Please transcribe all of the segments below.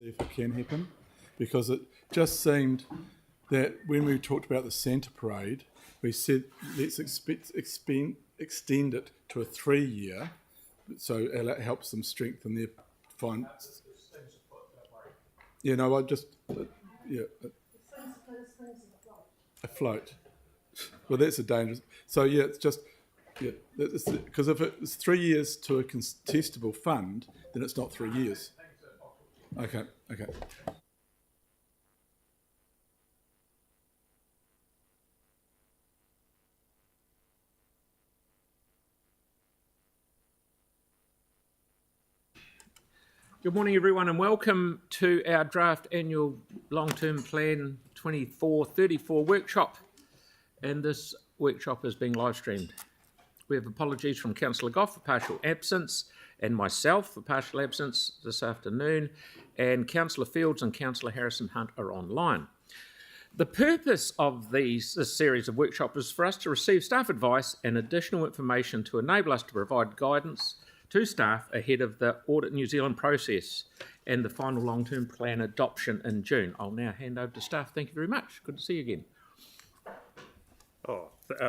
if it can happen, because it just seemed that when we talked about the Santa Parade, we said let's extend it to a 3-year, so it helps them strengthen their finances. Yeah, no, I just a float. Well, that's a dangerous. So yeah, it's just because if it's 3 years to a contestable fund, then it's not 3 years. Okay. Good morning, everyone, and welcome to our draft annual long-term plan 24-34 workshop. And this workshop is being live streamed. We have apologies from Councillor Goff for partial absence and myself for partial absence this afternoon, and Councillor Fields and Councillor Harrison Hunt are online. The purpose of this series of workshops is for us to receive staff advice and additional information to enable us to provide guidance to staff ahead of the Audit New Zealand process and the final long-term plan adoption in June. I'll now hand over to staff. Thank you very much. Good to see you again.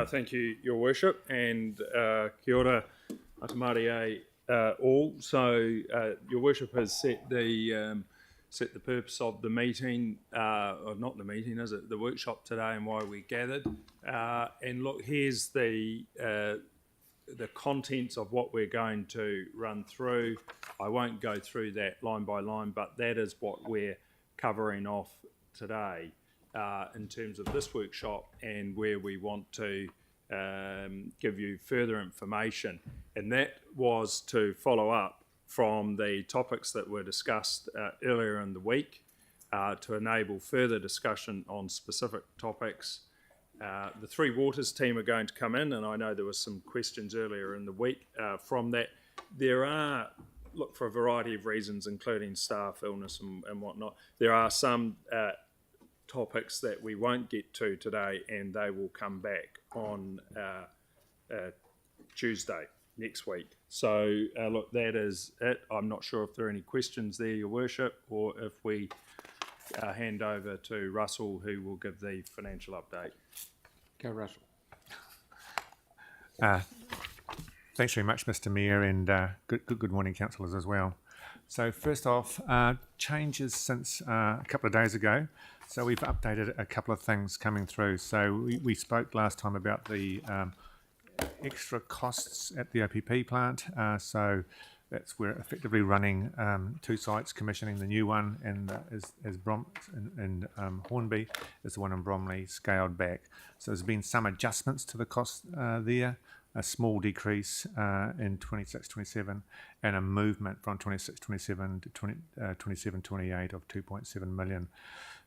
Thank you, Your Worship, and kia ora, Atamarie all. So, Your Worship has set the purpose of the meeting, or not the meeting, is it? The workshop today, and why we gathered. And look, here's the contents of what we're going to run through. I won't go through that line by line, but that is what we're covering off today in terms of this workshop and where we want to give you further information. And that was to follow up from the topics that were discussed earlier in the week to enable further discussion on specific topics. The Three Waters team are going to come in, and I know there were some questions earlier in the week from that. There are, look, for a variety of reasons, including staff illness and whatnot, there are some topics that we won't get to today, and they will come back on Tuesday next week. So, look, that is it. I'm not sure if there are any questions there, Your Worship, or if we hand over to Russell, who will give the financial update. Go, Russell. Thanks very much, Mr. Mayor, and good morning, councillors as well. So first off, changes since a couple of days ago. So we've updated a couple of things coming through. So we spoke last time about the extra costs at the OPP plant. So we're effectively running 2 sites, commissioning the new one, and Hornby is the one in Bromley scaled back. So there's been some adjustments to the cost there, a small decrease in 26-27, and a movement from 26-27 to 27-28 of 2.7 million.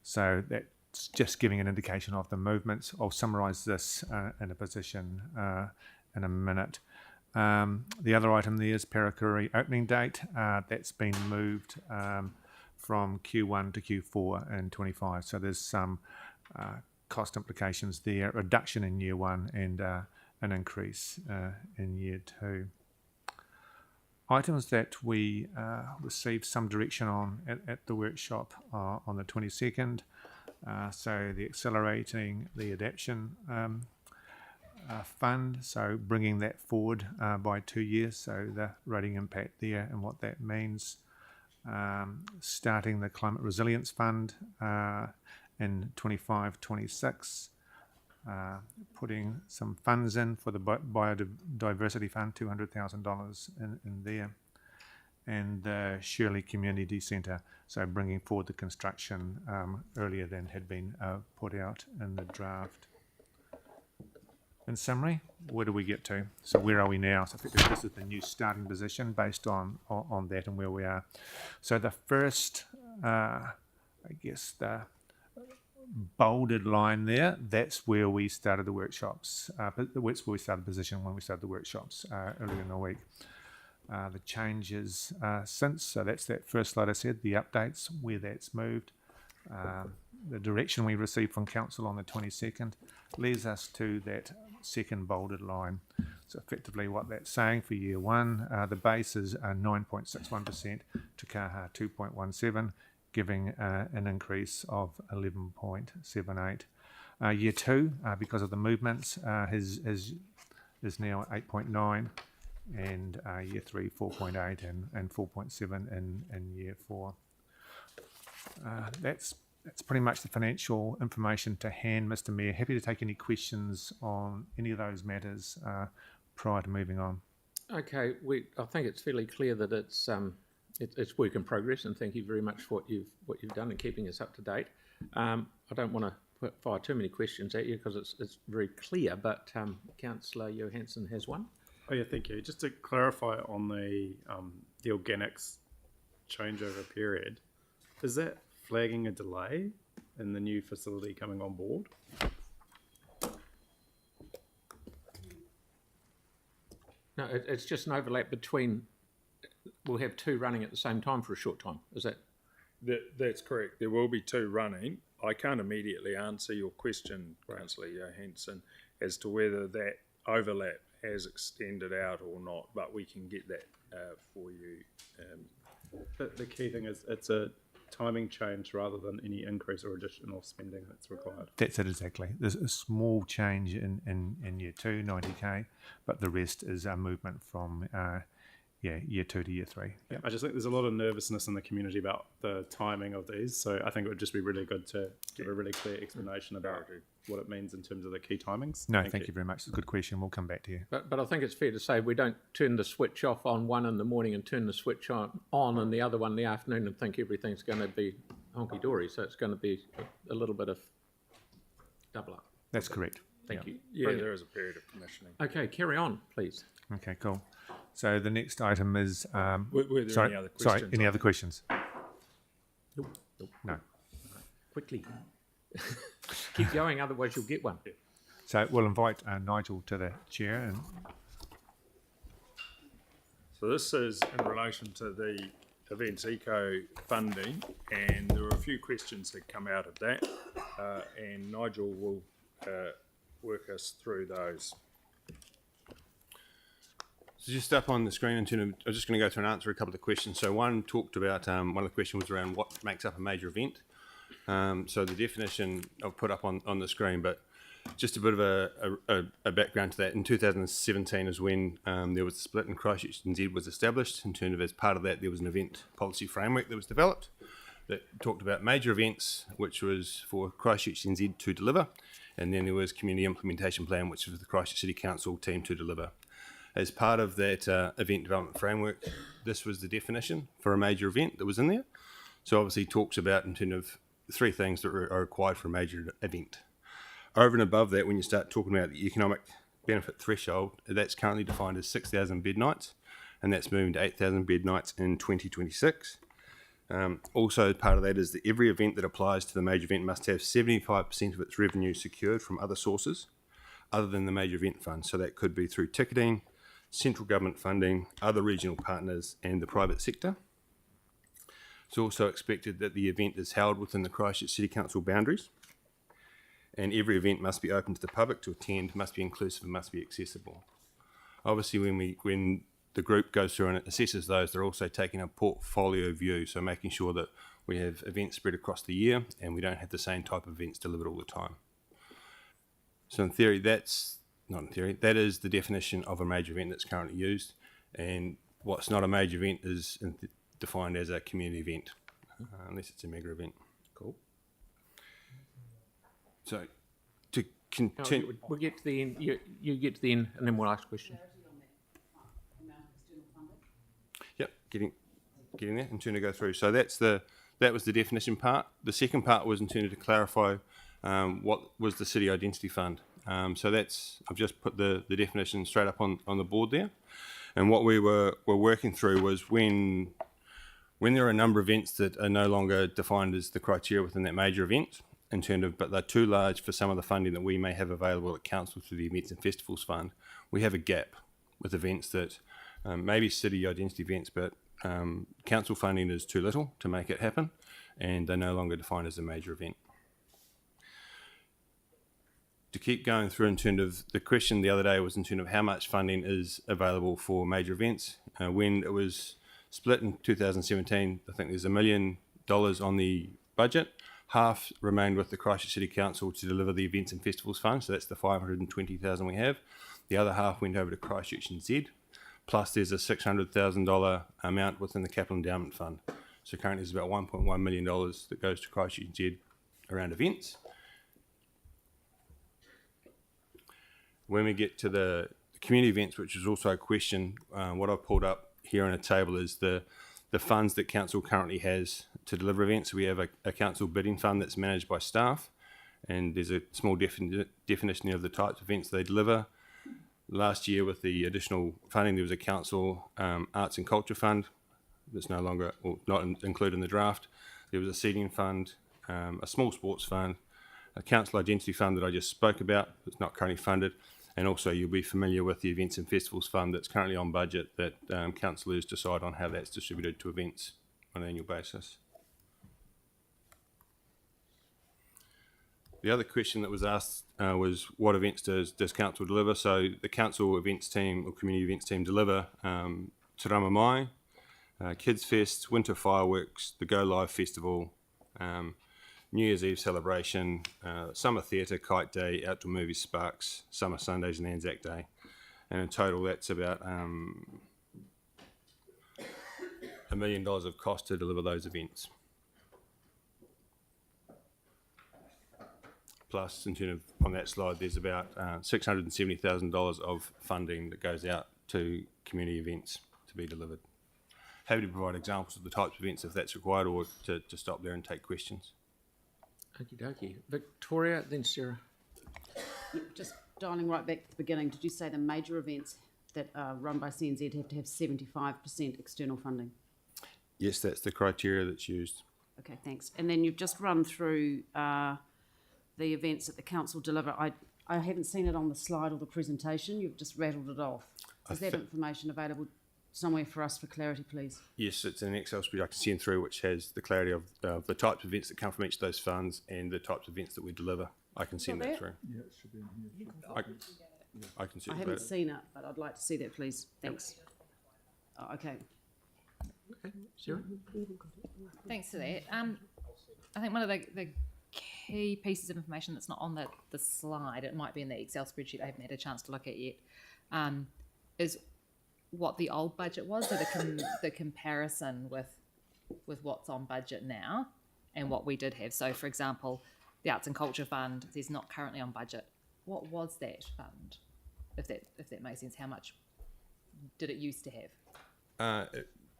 So that's just giving an indication of the movements. I'll summarise this in a position in a minute. The other item there is Parakuri opening date. That's been moved from Q1 to Q4 in 25. So there's some cost implications there, reduction in year 1 and an increase in year 2. Items that we received some direction on at the workshop on the 22nd. So the accelerating the adaptation fund, so bringing that forward by 2 years, so the rating impact there and what that means. Starting the climate resilience fund in 25-26, putting some funds in for the biodiversity fund, $200,000 in there, and the Shirley Community Centre, so bringing forward the construction earlier than had been put out in the draft. In summary, where do we get to? So where are we now? So effectively this is the new starting position based on that and where we are. So the first, I guess the bolded line there, that's where we started the workshops. That's where we started the position when we started the workshops earlier in the week. The changes since, so that's that first slide I said, the updates, where that's moved. The direction we received from Council on the 22nd leads us to that second bolded line. So effectively what that's saying for year 1, the base is 9.61%, Te Kaha 2.17, giving an increase of 11.78. Year 2, because of the movements, is now 8.9, and Year 3 4.8 and 4.7 in Year 4. That's pretty much the financial information to hand, Mr. Mayor. Happy to take any questions on any of those matters prior to moving on. Okay, I think it's fairly clear that it's work in progress, and thank you very much for what you've done in keeping us up to date. I don't want to fire too many questions at you because it's very clear, but Councillor Johansson has one. Oh yeah, thank you. Just to clarify on the organics changeover period, is that flagging a delay in the new facility coming on board? No, it's just an overlap between. We'll have 2 running at the same time for a short time. Is that? That's correct. There will be 2 running. I can't immediately answer your question, Councillor Johansson, as to whether that overlap has extended out or not, but we can get that for you. The key thing is it's a timing change rather than any increase or additional spending that's required. That's it exactly. There's a small change in Year 2, 90k, but the rest is a movement from Year 2 to Year 3. Yeah, I just think there's a lot of nervousness in the community about the timing of these, so I think it would just be really good to give a really clear explanation about what it means in terms of the key timings. No, thank you very much. It's a good question. We'll come back to you. But I think it's fair to say we don't turn the switch off on one in the morning and turn the switch on and the other one in the afternoon and think everything's going to be honky-dory. So it's going to be a little bit of double up. That's correct. Thank you. Yeah, Brilliant. there is a period of commissioning. Okay, carry on, please. Okay, cool. So the next item is... Were there any other questions? Sorry, any other questions? Nope. No. Quickly. Keep going, otherwise you'll get one. So we'll invite Nigel to the chair. And So this is in relation to the Events Eco funding, and there were a few questions that come out of that, and Nigel will work us through those. So just up on the screen, I'm just going to go through and answer a couple of questions. So one talked about, one of the questions was around what makes up a major event. So the definition I've put up on the screen, but just a bit of a background to that. In 2017 is when there was a split and Christchurch NZ was established. In terms of as part of that, there was an event policy framework that was developed that talked about major events, which was for Christchurch NZ to deliver. And then there was community implementation plan, which was the Christchurch City Council team to deliver. As part of that event development framework, this was the definition for a major event that was in there. So obviously it talks about in terms of 3 things that are required for a major event. Over and above that, when you start talking about the economic benefit threshold, that's currently defined as 6,000 bed nights, and that's moving to 8,000 bed nights in 2026. Also, part of that is that every event that applies to the major event must have 75% of its revenue secured from other sources other than the major event fund. So that could be through ticketing, central government funding, other regional partners, and the private sector. It's also expected that the event is held within the Christchurch City Council boundaries, and every event must be open to the public to attend, must be inclusive, and must be accessible. Obviously, when the group goes through and assesses those, they're also taking a portfolio view, so making sure that we have events spread across the year and we don't have the same type of events delivered all the time. So in theory, that is the definition of a major event that's currently used, and what's not a major event is defined as a community event, unless it's a mega event. Cool. So to continue... We'll get to the end. You get to the end, and then we'll ask questions. Yep, getting there. I'm trying to go through. So that was the definition part. The second part was intended to clarify what was the City Identity Fund. So I've just put the definition straight up on the board there. And what we were working through was when there are a number of events that are no longer defined as the criteria within that major event, but they're too large for some of the funding that we may have available at council through the Events and Festivals Fund, we have a gap with events that maybe city identity events, but council funding is too little to make it happen, and they're no longer defined as a major event. To keep going through in terms of the question the other day was in terms of how much funding is available for major events. When it was split in 2017, I think there's $1 million on the budget. Half remained with the Christchurch City Council to deliver the events and festivals fund, so that's the 520,000 we have. The other half went over to Christchurch NZ, plus there's a $600,000 amount within the Capital Endowment Fund. So currently there's about $1.1 million that goes to Christchurch NZ around events. When we get to the community events, which is also a question, what I've pulled up here on a table is the funds that council currently has to deliver events. We have a council bidding fund that's managed by staff, and there's a small definition of the types of events they deliver. Last year, with the additional funding, there was a council arts and culture fund that's no longer, or not included in the draft. There was a seating fund, a small sports fund, a council identity fund that I just spoke about that's not currently funded, and also you'll be familiar with the events and festivals fund that's currently on budget that councillors decide on how that's distributed to events on an annual basis. The other question that was asked was what events does council deliver? So the council events team or community events team deliver Te Rama Mai, Kids Fest, Winter Fireworks, the Go Live Festival, New Year's Eve celebration, Summer Theatre, Kite Day, Outdoor Movies, Sparks, Summer Sundays and Anzac Day. And in total that's about $1 million of cost to deliver those events. Plus, in terms of, on that slide, there's about $670,000 of funding that goes out to community events to be delivered. Happy to provide examples of the types of events if that's required, or to stop there and take questions. Okie dokie. Victoria, then Sarah. Just dialing right back to the beginning, did you say the major events that are run by CNZ have to have 75% external funding? Yes, that's the criteria that's used. Okay, thanks. And then you've just run through the events that the council deliver. I haven't seen it on the slide or the presentation. You've just rattled it off. Is that information available somewhere for us for clarity, please? Yes, it's an Excel spreadsheet I can send through, which has the clarity of the types of events that come from each of those funds and the types of events that we deliver. I can send that through. Yeah, it should be in here. I can I circulate haven't it. seen it, but I'd like to see that, please. Thanks. Oh, okay. Okay, Sarah? Thanks for that. I think one of the key pieces of information that's not on the slide, it might be in the Excel spreadsheet I haven't had a chance to look at yet, is what the old budget was, so the comparison with what's on budget now and what we did have. So, for example, the Arts and Culture Fund is not currently on budget. What was that fund? If that makes sense, how much did it used to have?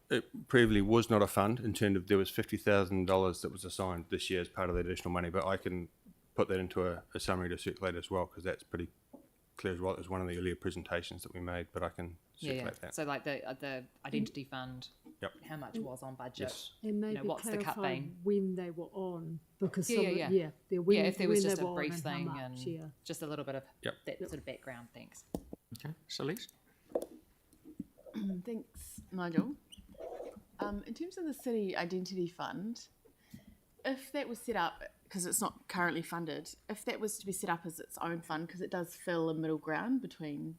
It previously was not a fund in terms of there was $50,000 that was assigned this year as part of the additional money, but I can put that into a summary to circulate as well, because that's pretty clear as well. It was one of the earlier presentations that we made, but I can circulate that. So like the identity fund, Yep. how much was on budget? Yes. And maybe what's the cut clarify been? when they were on, because Yeah, some, yeah. when, If there was when just they a were brief on thing and how much, and just a little bit of Yep. that sort of background. Thanks. Okay, Celeste? Thanks, Nigel. In terms of the City Identity Fund, if that was set up, because it's not currently funded, if that was to be set up as its own fund, because it does fill a middle ground between,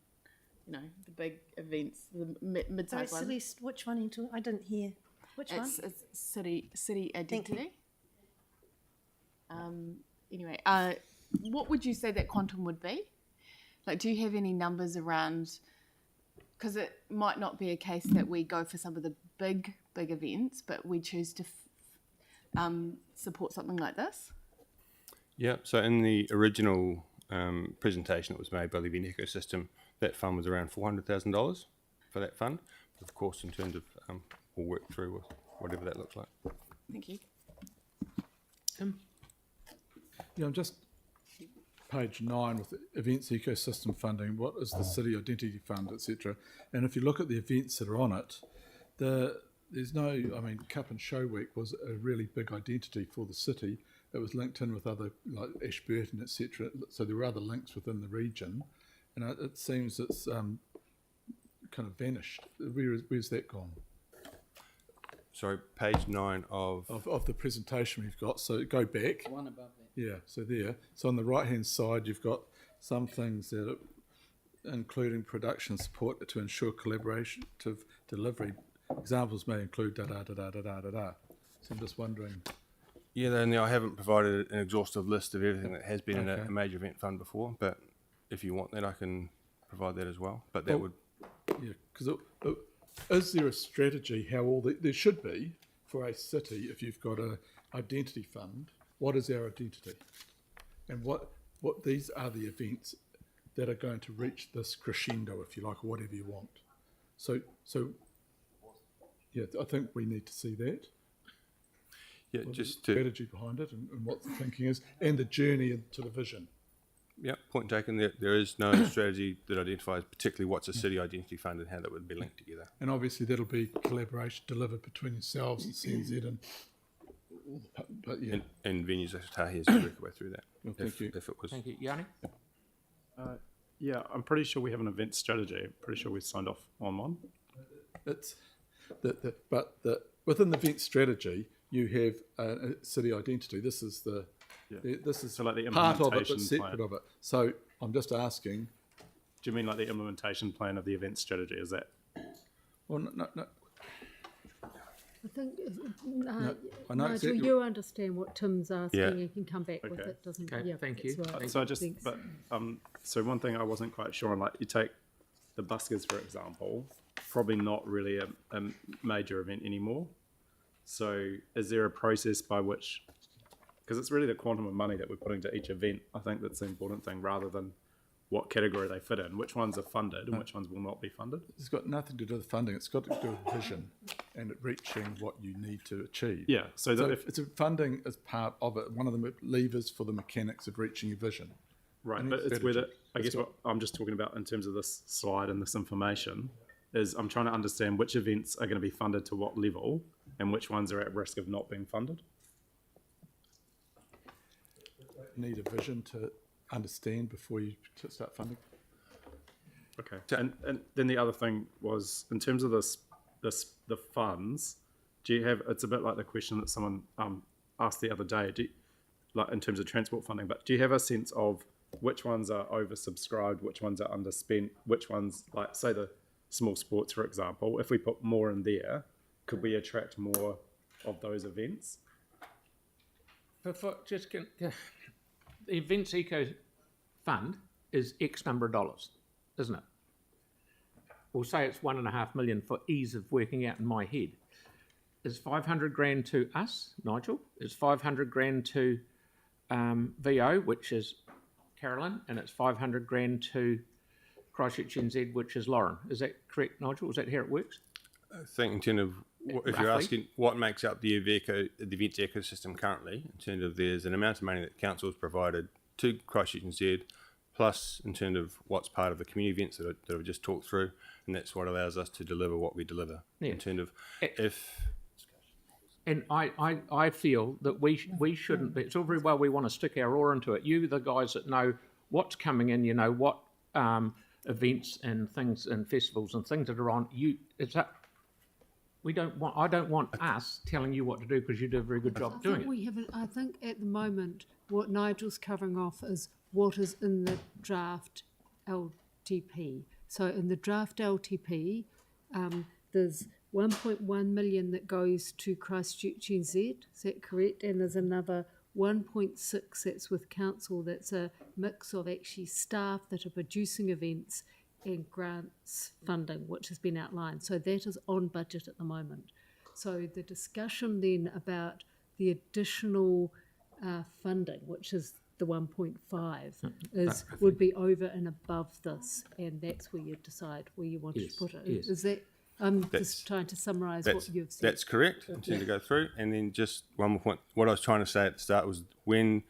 the big events, the mid-sized ones. Celeste, which one are you talking? I didn't hear. Which one? It's City Identity. Anyway, what would you say that quantum would be? Like, do you have any numbers around? Because it might not be a case that we go for some of the big events, but we choose to support something like this. Yeah, so in the original presentation that was made by the event ecosystem, that fund was around $400,000 for that fund. But of course, in terms of, we'll work through with whatever that looks like. Thank you. Tim? Yeah, I'm just page 9 with the events ecosystem funding. What is the city identity fund, etc.? And if you look at the events that are on it, there's no, Cup and Show Week was a really big identity for the city. It was linked in with other, like Ashburton, etc. So there were other links within the region. And it seems it's kind of vanished. Where's that gone? Sorry, page 9 of the presentation we've got. So go back. One above that. Yeah, so there. So on the right-hand side, you've got some things that are including production support to ensure collaborative delivery. Examples may include da-da-da-da-da-da-da-da. So I'm just wondering. Yeah, then I haven't provided an exhaustive list of everything that has been in Okay. a major event fund before, but if you want that, I can provide that as well. But that Well, would, Yeah, because is there a strategy how there should be for a city if you've got a identity fund? What is our identity, and what these are the events that are going to reach this crescendo, if you like, or whatever you want. So yeah, I think we need to see that. yeah, What just the to, strategy behind it and what the thinking is, and the journey to the vision. yeah, point taken. There is no strategy that identifies particularly what's a city identity fund and how that would be linked together. And obviously that'll be collaboration delivered between yourselves and CNZ and. But yeah, And venues as Tahi has to work our way through that. Well, thank you. If it was. Thank you. Yanni? Yeah, I'm pretty sure we have an event strategy. I'm pretty sure we signed off on one. it's within the event strategy you have a city identity. This is this is So like the part of it, but implementation separate plan. of it. So I'm just asking. Do you mean like the implementation plan of the event strategy? Is that? Well, no. I think, I know Nigel, exactly you understand what Tim's asking Yeah. and can come back with Okay. it, doesn't Okay, yeah, thank that's you. right. So I just, Thanks. but so one thing I wasn't quite sure on, like you take the buskers for example, probably not really a major event anymore. So is there a process by which, because it's really the quantum of money that we're putting to each event, I think that's the important thing, rather than what category they fit in, which ones are funded and which ones will not be funded. It's got nothing to do with funding. It's got to do with vision and reaching what you need to achieve. Yeah. So, So that if it's funding is part of it, one of the levers for the mechanics of reaching your vision. right, and but it's it's whether, strategy. I guess what I'm just talking about in terms of this slide and this information is I'm trying to understand which events are going to be funded to what level and which ones are at risk of not being funded. You need a vision to understand before you start funding. Okay. And then the other thing was in terms of the funds, do you have, it's a bit like the question that someone asked the other day, like in terms of transport funding, but do you have a sense of which ones are oversubscribed, which ones are underspent, which ones, like say the small sports, for example, if we put more in there, could we attract more of those events? The Events Eco Fund is X number of dollars, isn't it? We'll say it's 1.5 million for ease of working out in my head. Is 500 grand to us, Nigel? Is 500 grand to VO, which is Carolyn, and it's 500 grand to Christchurch NZ, which is Lauren. Is that correct, Nigel? Is that how it works? I think in terms of if you're Roughly. asking what makes up the events ecosystem currently, in terms of there's an amount of money that council has provided to Christchurch NZ, plus in terms of what's part of the community events that I've just talked through, and that's what allows us to deliver what we deliver. Yeah. In terms of if And I feel that we shouldn't be. It's all very well we want to stick our oar into it. You, the guys that know what's coming in, you know what events and things and festivals and things that are on. It's up. I don't want us telling you what to do because you do a very good job doing it. I think at the moment what Nigel's covering off is what is in the draft LTP. So in the draft LTP, there's 1.1 million that goes to Christchurch NZ, is that correct? And there's another 1.6 that's with council. That's a mix of actually staff that are producing events and grants funding, which has been outlined. So that is on budget at the moment. So the discussion then about the additional funding, which is the 1.5, would be over and above this, and that's where you decide where you want to put it. Yes. Is that? I'm just trying to summarise what you've said. That's correct. In terms to go through, and then just one more point. What I was trying to say at the start was when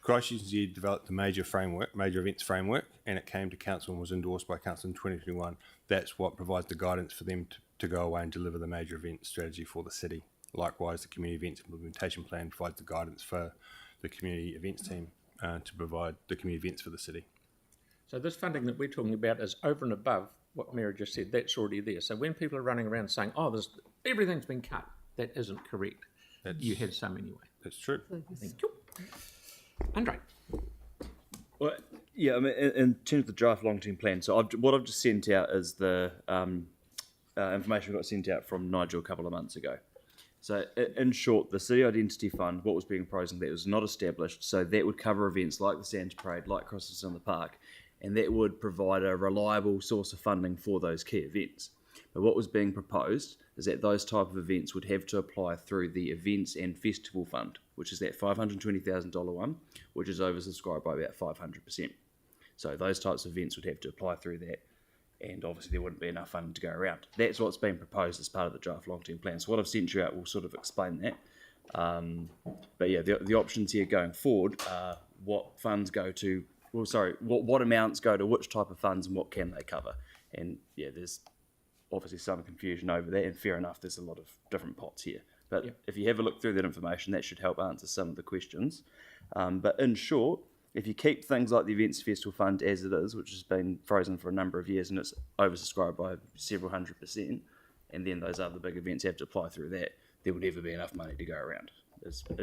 Christchurch NZ developed the major events framework, and it came to council and was endorsed by council in 2021. That's what provides the guidance for them to go away and deliver the major event strategy for the city. Likewise, the community events implementation plan provides the guidance for the community events team to provide the community events for the city. So this funding that we're talking about is over and above what Mary just said. That's already there. So when people are running around saying, "Oh, everything's been cut," that isn't correct. You had some anyway. That's true. Thank you. Andre. Well, yeah, I mean, in terms of the draft long-term plan, so what I've just sent out is the information we got sent out from Nigel a couple of months ago. So in short, the City Identity Fund, what was being proposed in that was not established, so that would cover events like the Santa Parade, like Christmas in the Park, and that would provide a reliable source of funding for those key events. But what was being proposed is that those type of events would have to apply through the Events and Festival Fund, which is that $520,000 one, which is oversubscribed by about 500%. So those types of events would have to apply through that, and obviously there wouldn't be enough funding to go around. That's what's been proposed as part of the draft long-term plan. So what I've sent you out will sort of explain that. But yeah, the options here going forward are what funds go to, what amounts go to which type of funds and what can they cover. And yeah, there's obviously some confusion over that, and fair enough, there's a lot of different pots here. But if you have a look through that information, that should help answer some of the questions. But in short, if you keep things like the Events Festival Fund as it is, which has been frozen for a number of years and it's oversubscribed by several 100%, and then those other big events have to apply through that, there will never be enough money to go around,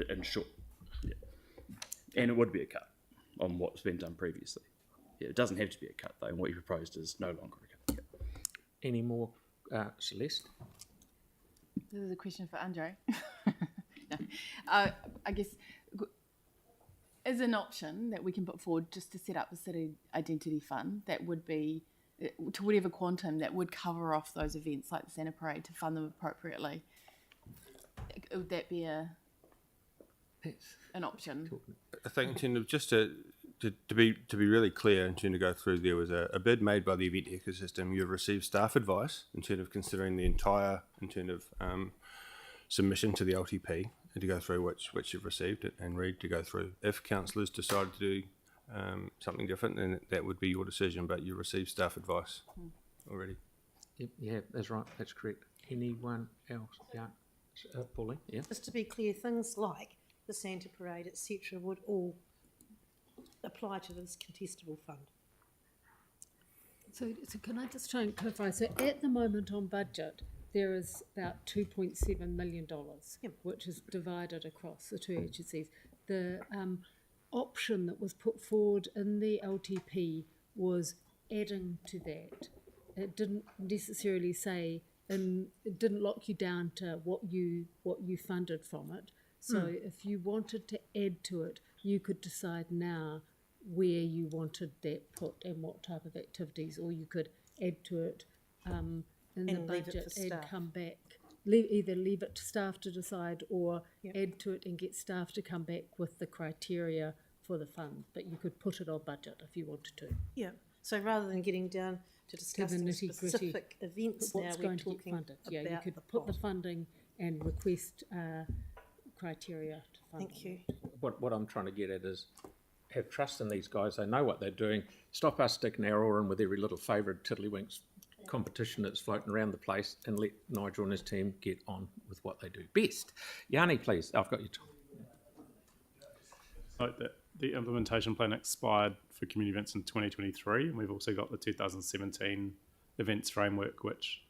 in short. Yeah. And it would be a cut on what's been done previously. Yeah, it doesn't have to be a cut, though, and what you proposed is no longer a cut. Yeah. Any more, Celeste? This is a question for Andre. No. I guess as an option that we can put forward just to set up a city identity fund that would be to whatever quantum that would cover off those events like the Santa Parade to fund them appropriately. Would that be an option? I think in terms of just to be really clear, in terms of go through, there was a bid made by the event ecosystem. You've received staff advice in terms of considering the entire, in terms of submission to the LTP, and to go through which you've received it and read to go through. If councillors decide to do something different, then that would be your decision, but you received staff advice already. Yep, yeah, that's right, that's correct. Anyone else? Yeah, Pauline, yeah. Just to be clear, things like the Santa Parade, etc., would all apply to this contestable fund. So can I just try and clarify? So at the moment on budget, there is about $2.7 million, which is divided across the two agencies. The option that was put forward in the LTP was adding to that. It didn't necessarily say, and it didn't lock you down to what you funded from it. So if you wanted to add to it, you could decide now where you wanted that put and what type of activities, or you could add to it in the budget and come back. Either leave it to staff to decide, or add to it and get staff to come back with the criteria for the fund. But you could put it on budget if you wanted to. Yeah. So rather than getting down to discussing specific events, now we're talking funded. Yeah, you could put the funding and request criteria to fund. Thank you. What I'm trying to get at is have trust in these guys. They know what they're doing. Stop us sticking our oar in with every little favourite tiddlywinks competition that's floating around the place, and let Nigel and his team get on with what they do best. Yanni, please. I've got your time. So the implementation plan expired for community events in 2023, and we've also got the 2017 events framework, which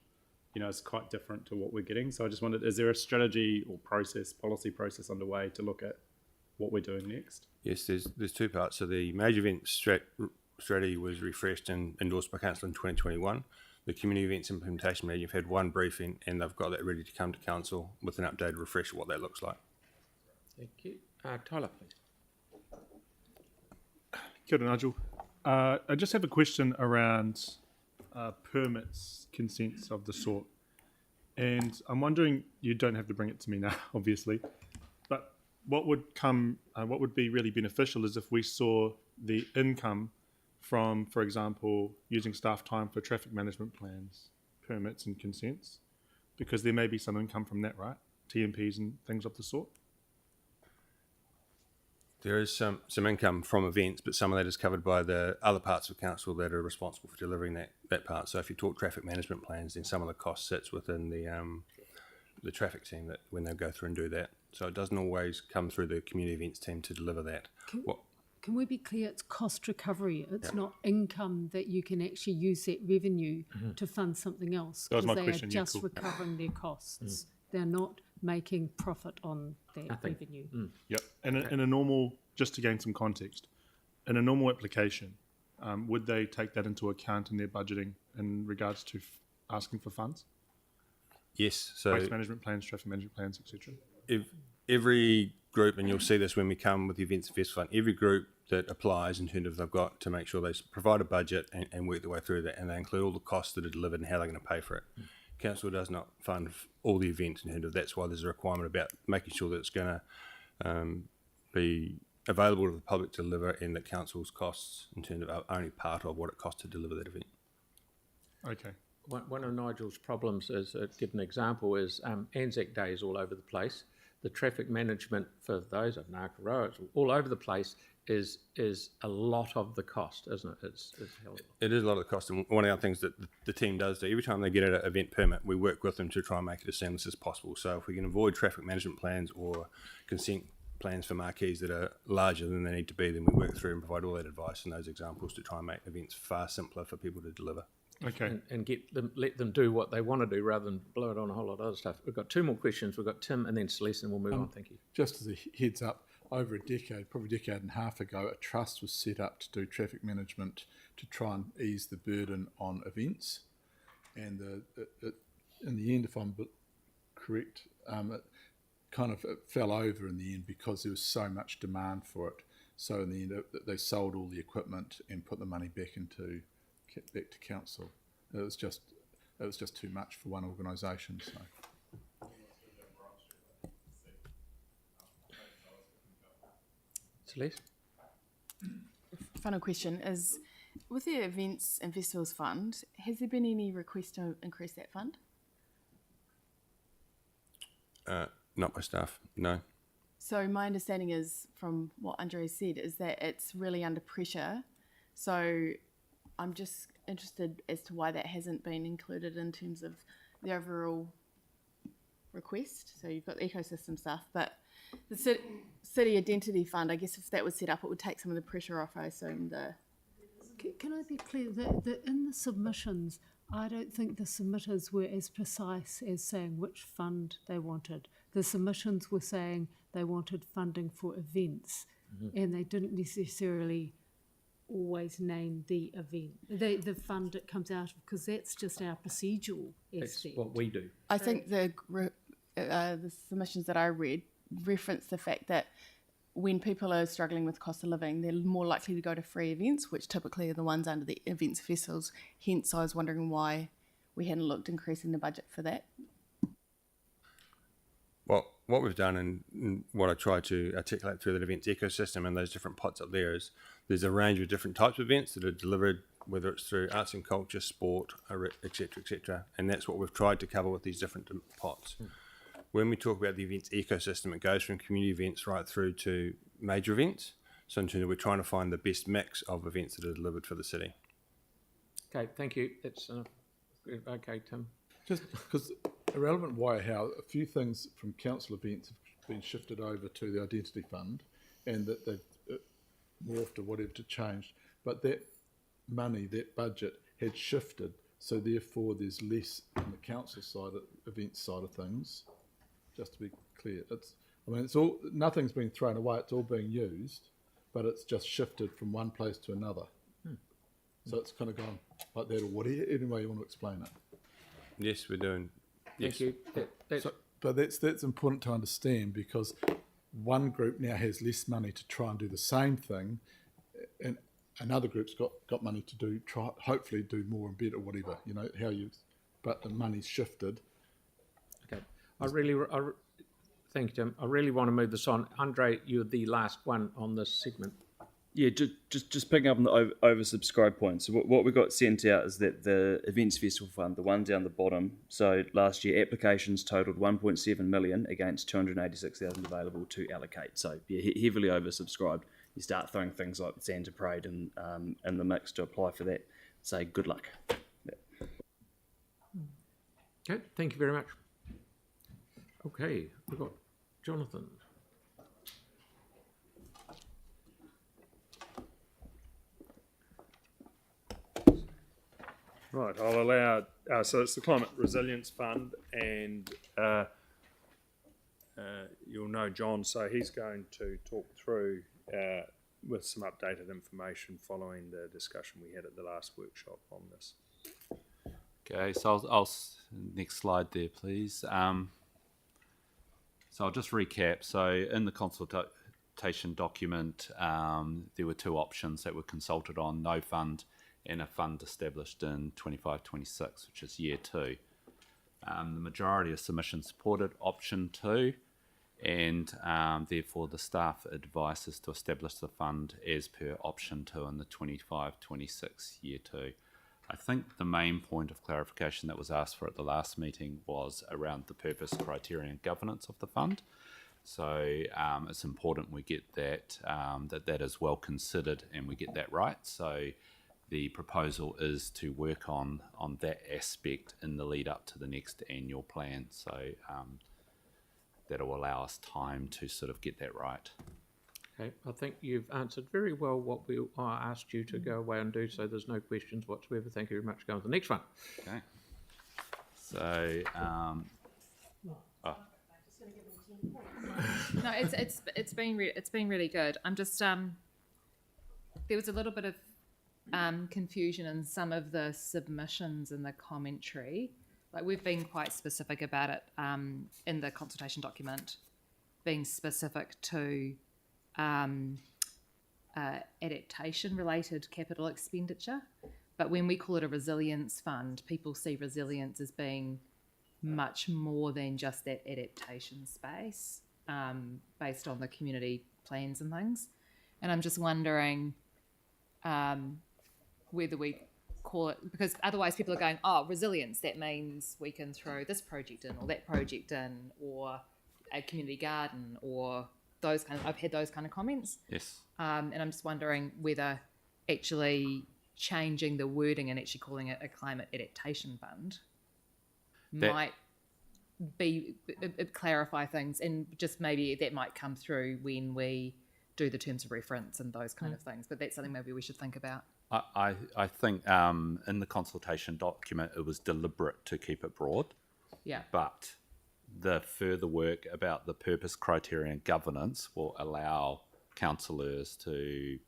is quite different to what we're getting. So I just wondered, is there a strategy or policy process underway to look at what we're doing next? Yes, there's two parts. So the major event strategy was refreshed and endorsed by council in 2021. The community events implementation meeting, you've had one briefing, and they've got that ready to come to council with an updated refresh of what that looks like. Thank you. Tyler, please. Kia ora, Nigel. I just have a question around permits, consents of the sort. And I'm wondering, you don't have to bring it to me now, obviously, but what would be really beneficial is if we saw the income from, for example, using staff time for traffic management plans, permits and consents, because there may be some income from that, right? TMPs and things of the sort. There is some income from events, but some of that is covered by the other parts of council that are responsible for delivering that part. So if you talk traffic management plans, then some of the cost sits within the traffic team that when they go through and do that. So it doesn't always come through the community events team to deliver that. Can we be clear? It's cost recovery. It's not income that you can actually use that revenue to fund something else. That was my they question. are just recovering their costs. They're not making profit on that revenue. Yep. And in a normal, just to gain some context, in a normal application, would they take that into account in their budgeting in regards to asking for funds? Yes, so Waste management plans, traffic management plans, etc. every group, and you'll see this when we come with the events and festival fund, every group that applies in terms of they've got to make sure they provide a budget and work their way through that, and they include all the costs that are delivered and how they're going to pay for it. Council does not fund all the events in terms of that's why there's a requirement about making sure that it's going to be available to the public to deliver, and that council's costs in terms of are only part of what it costs to deliver that event. Okay. One of Nigel's problems is, give an example, is Anzac Day is all over the place. The traffic management for those of Ngākaroa, it's all over the place, is a lot of the cost, isn't it? It's hell. It is a lot of the cost, and one of the other things that the team does do, every time they get an event permit, we work with them to try and make it as seamless as possible. So if we can avoid traffic management plans or consent plans for marquees that are larger than they need to be, then we work through and provide all that advice and those examples to try and make events far simpler for people to deliver. Okay. And let them do what they want to do rather than blow it on a whole lot of other stuff. We've got two more questions. We've got Tim and then Celeste, and we'll move on. Thank you. Just as a heads up, over a decade, probably a decade and a half ago, a trust was set up to do traffic management to try and ease the burden on events. And in the end, if I'm correct, it kind of fell over in the end because there was so much demand for it. So in the end, they sold all the equipment and put the money back to council. It was just too much for one organisation. So. Celeste? Final question is, with the Events and Festivals Fund, has there been any request to increase that fund? Not by staff, no. So my understanding is, from what Andre said, is that it's really under pressure. So I'm just interested as to why that hasn't been included in terms of the overall request. So you've got the ecosystem stuff, but the city identity fund, I guess if that was set up, it would take some of the pressure off, I assume. Can I be clear that in the submissions, I don't think the submitters were as precise as saying which fund they wanted. The submissions were saying they wanted funding for events, and they didn't necessarily always name the event, the fund it comes out of, because that's just our procedural aspect. That's what we do. I think the submissions that I read reference the fact that when people are struggling with cost of living, they're more likely to go to free events, which typically are the ones under the events festivals. Hence, I was wondering why we hadn't looked increasing the budget for that. Well, what we've done and what I try to articulate through that events ecosystem and those different pots up there is there's a range of different types of events that are delivered, whether it's through arts and culture, sport, etc., and that's what we've tried to cover with these different pots. When we talk about the events ecosystem, it goes from community events right through to major events. So in terms of we're trying to find the best mix of events that are delivered for the city. Okay, thank you. That's okay, Tim. Just because irrelevant why or how, a few things from council events have been shifted over to the identity fund, and that they've morphed or whatever to change. But that money, that budget had shifted, so therefore there's less on the council side, events side of things. Just to be clear, it's all, nothing's being thrown away, it's all being used, but it's just shifted from one place to another. So it's kind of gone like that, or whatever, any way you want to explain it. Yes, we're doing. Thank you. But that's important to understand, because one group now has less money to try and do the same thing, and another group's got money to hopefully do more and better, whatever, but the money's shifted. Okay. Thank you, Tim. I really want to move this on. Andre, you're the last one on this segment. Yeah, just picking up on the oversubscribed point. So what we got sent out is that the Events Festival Fund, the one down the bottom, so last year applications totaled 1.7 million against 286,000 available to allocate. So yeah, heavily oversubscribed. You start throwing things like Santa Parade in the mix to apply for that. Say good luck. Yeah. Okay, thank you very much. Okay, we've got Jonathan. Right, I'll allow, so it's the Climate Resilience Fund, and you'll know John, so he's going to talk through with some updated information following the discussion we had at the last workshop on this. Okay, so next slide there, please. So I'll just recap. So in the consultation document, there were two options that were consulted on: no fund and a fund established in 25-26, which is year 2. The majority of submissions supported option 2, and therefore the staff advice is to establish the fund as per option 2 in the 25-26 year 2. I think the main point of clarification that was asked for at the last meeting was around the purpose, criteria and governance of the fund. So it's important we get that, that is well considered and we get that right. So the proposal is to work on that aspect in the lead up to the next annual plan. So that will allow us time to sort of get that right. Okay, I think you've answered very well what I asked you to go away and do, so there's no questions whatsoever. Thank you very much. Go on to the next one. Okay. So, No, it's been really good. I'm just there was a little bit of confusion in some of the submissions in the commentary. Like, we've been quite specific about it in the consultation document, being specific to adaptation related capital expenditure. But when we call it a resilience fund, people see resilience as being much more than just that adaptation space, based on the community plans and things. And I'm just wondering whether we call it, because otherwise people are going, oh, resilience, that means we can throw this project in or that project in, or a community garden, or those kind of, I've had those kind of comments. yes. And I'm just wondering whether actually changing the wording and actually calling it a climate adaptation fund might be clarify things, and just maybe that might come through when we do the terms of reference and those kind of things. But that's something maybe we should think about. I think in the consultation document it was deliberate to keep it broad. Yeah. But the further work about the purpose, criteria and governance will allow councillors to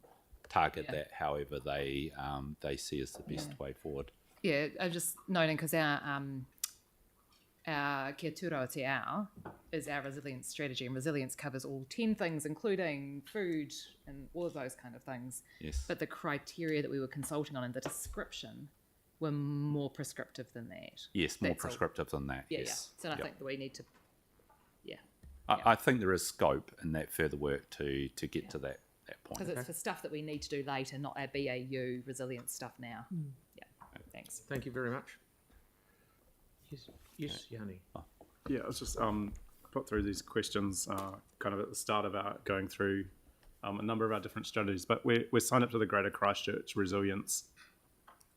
target that however they see as the best way forward. Yeah, I'm just noting because our Kia Turo Te Ao is our resilience strategy, and resilience covers all 10 things, including food and all of those kind of things. Yes. But the criteria that we were consulting on in the description were more prescriptive than that. Yes, more prescriptive than that. Yeah, yes. yeah. So I think that we need to, I think there is scope in that further work to get to that point. because it's for stuff that we need to do later, not our BAU resilience stuff now. Yeah, thanks. Thank you very much. Yes, Yanni. Yeah, I was just put through these questions kind of at the start of our going through a number of our different strategies, but we're signed up to the Greater Christchurch Resilience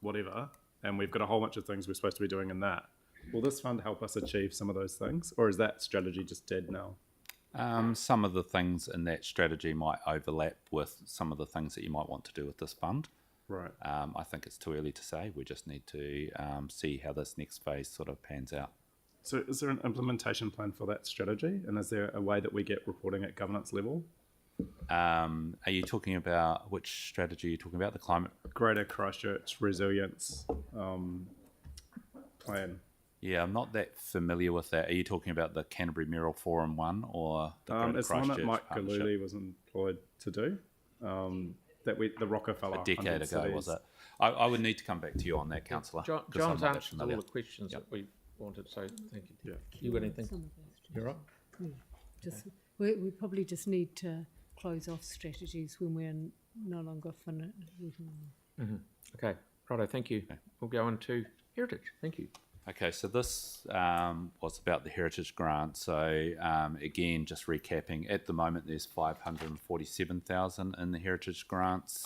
whatever, and we've got a whole bunch of things we're supposed to be doing in that. Will this fund help us achieve some of those things, or is that strategy just dead now? Some of the things in that strategy might overlap with some of the things that you might want to do with this fund. Right. I think it's too early to say. We just need to see how this next phase sort of pans out. So is there an implementation plan for that strategy, and is there a way that we get reporting at governance level? Are you talking about, which strategy are you talking about? The climate? Greater Christchurch Resilience plan. Yeah, I'm not that familiar with that. Are you talking about the Canterbury Mayoral Forum one, or the Greater It's the one that Christchurch Mike Partnership? Galuli was employed to do. The Rockefeller. A decade 100 ago, cities. was it? I would need to come back to you on that, councillor. 'cause I'm John's not that answered all familiar. the questions that we wanted, so thank you. Yeah. You got anything? Some of those. You're right. Just we probably just need to close off strategies when we're no longer finished. Okay, righto, thank you. We'll go on to heritage. Thank you. Okay, so this was about the Heritage Grant. So again, just recapping, at the moment there's 547,000 in the Heritage Grants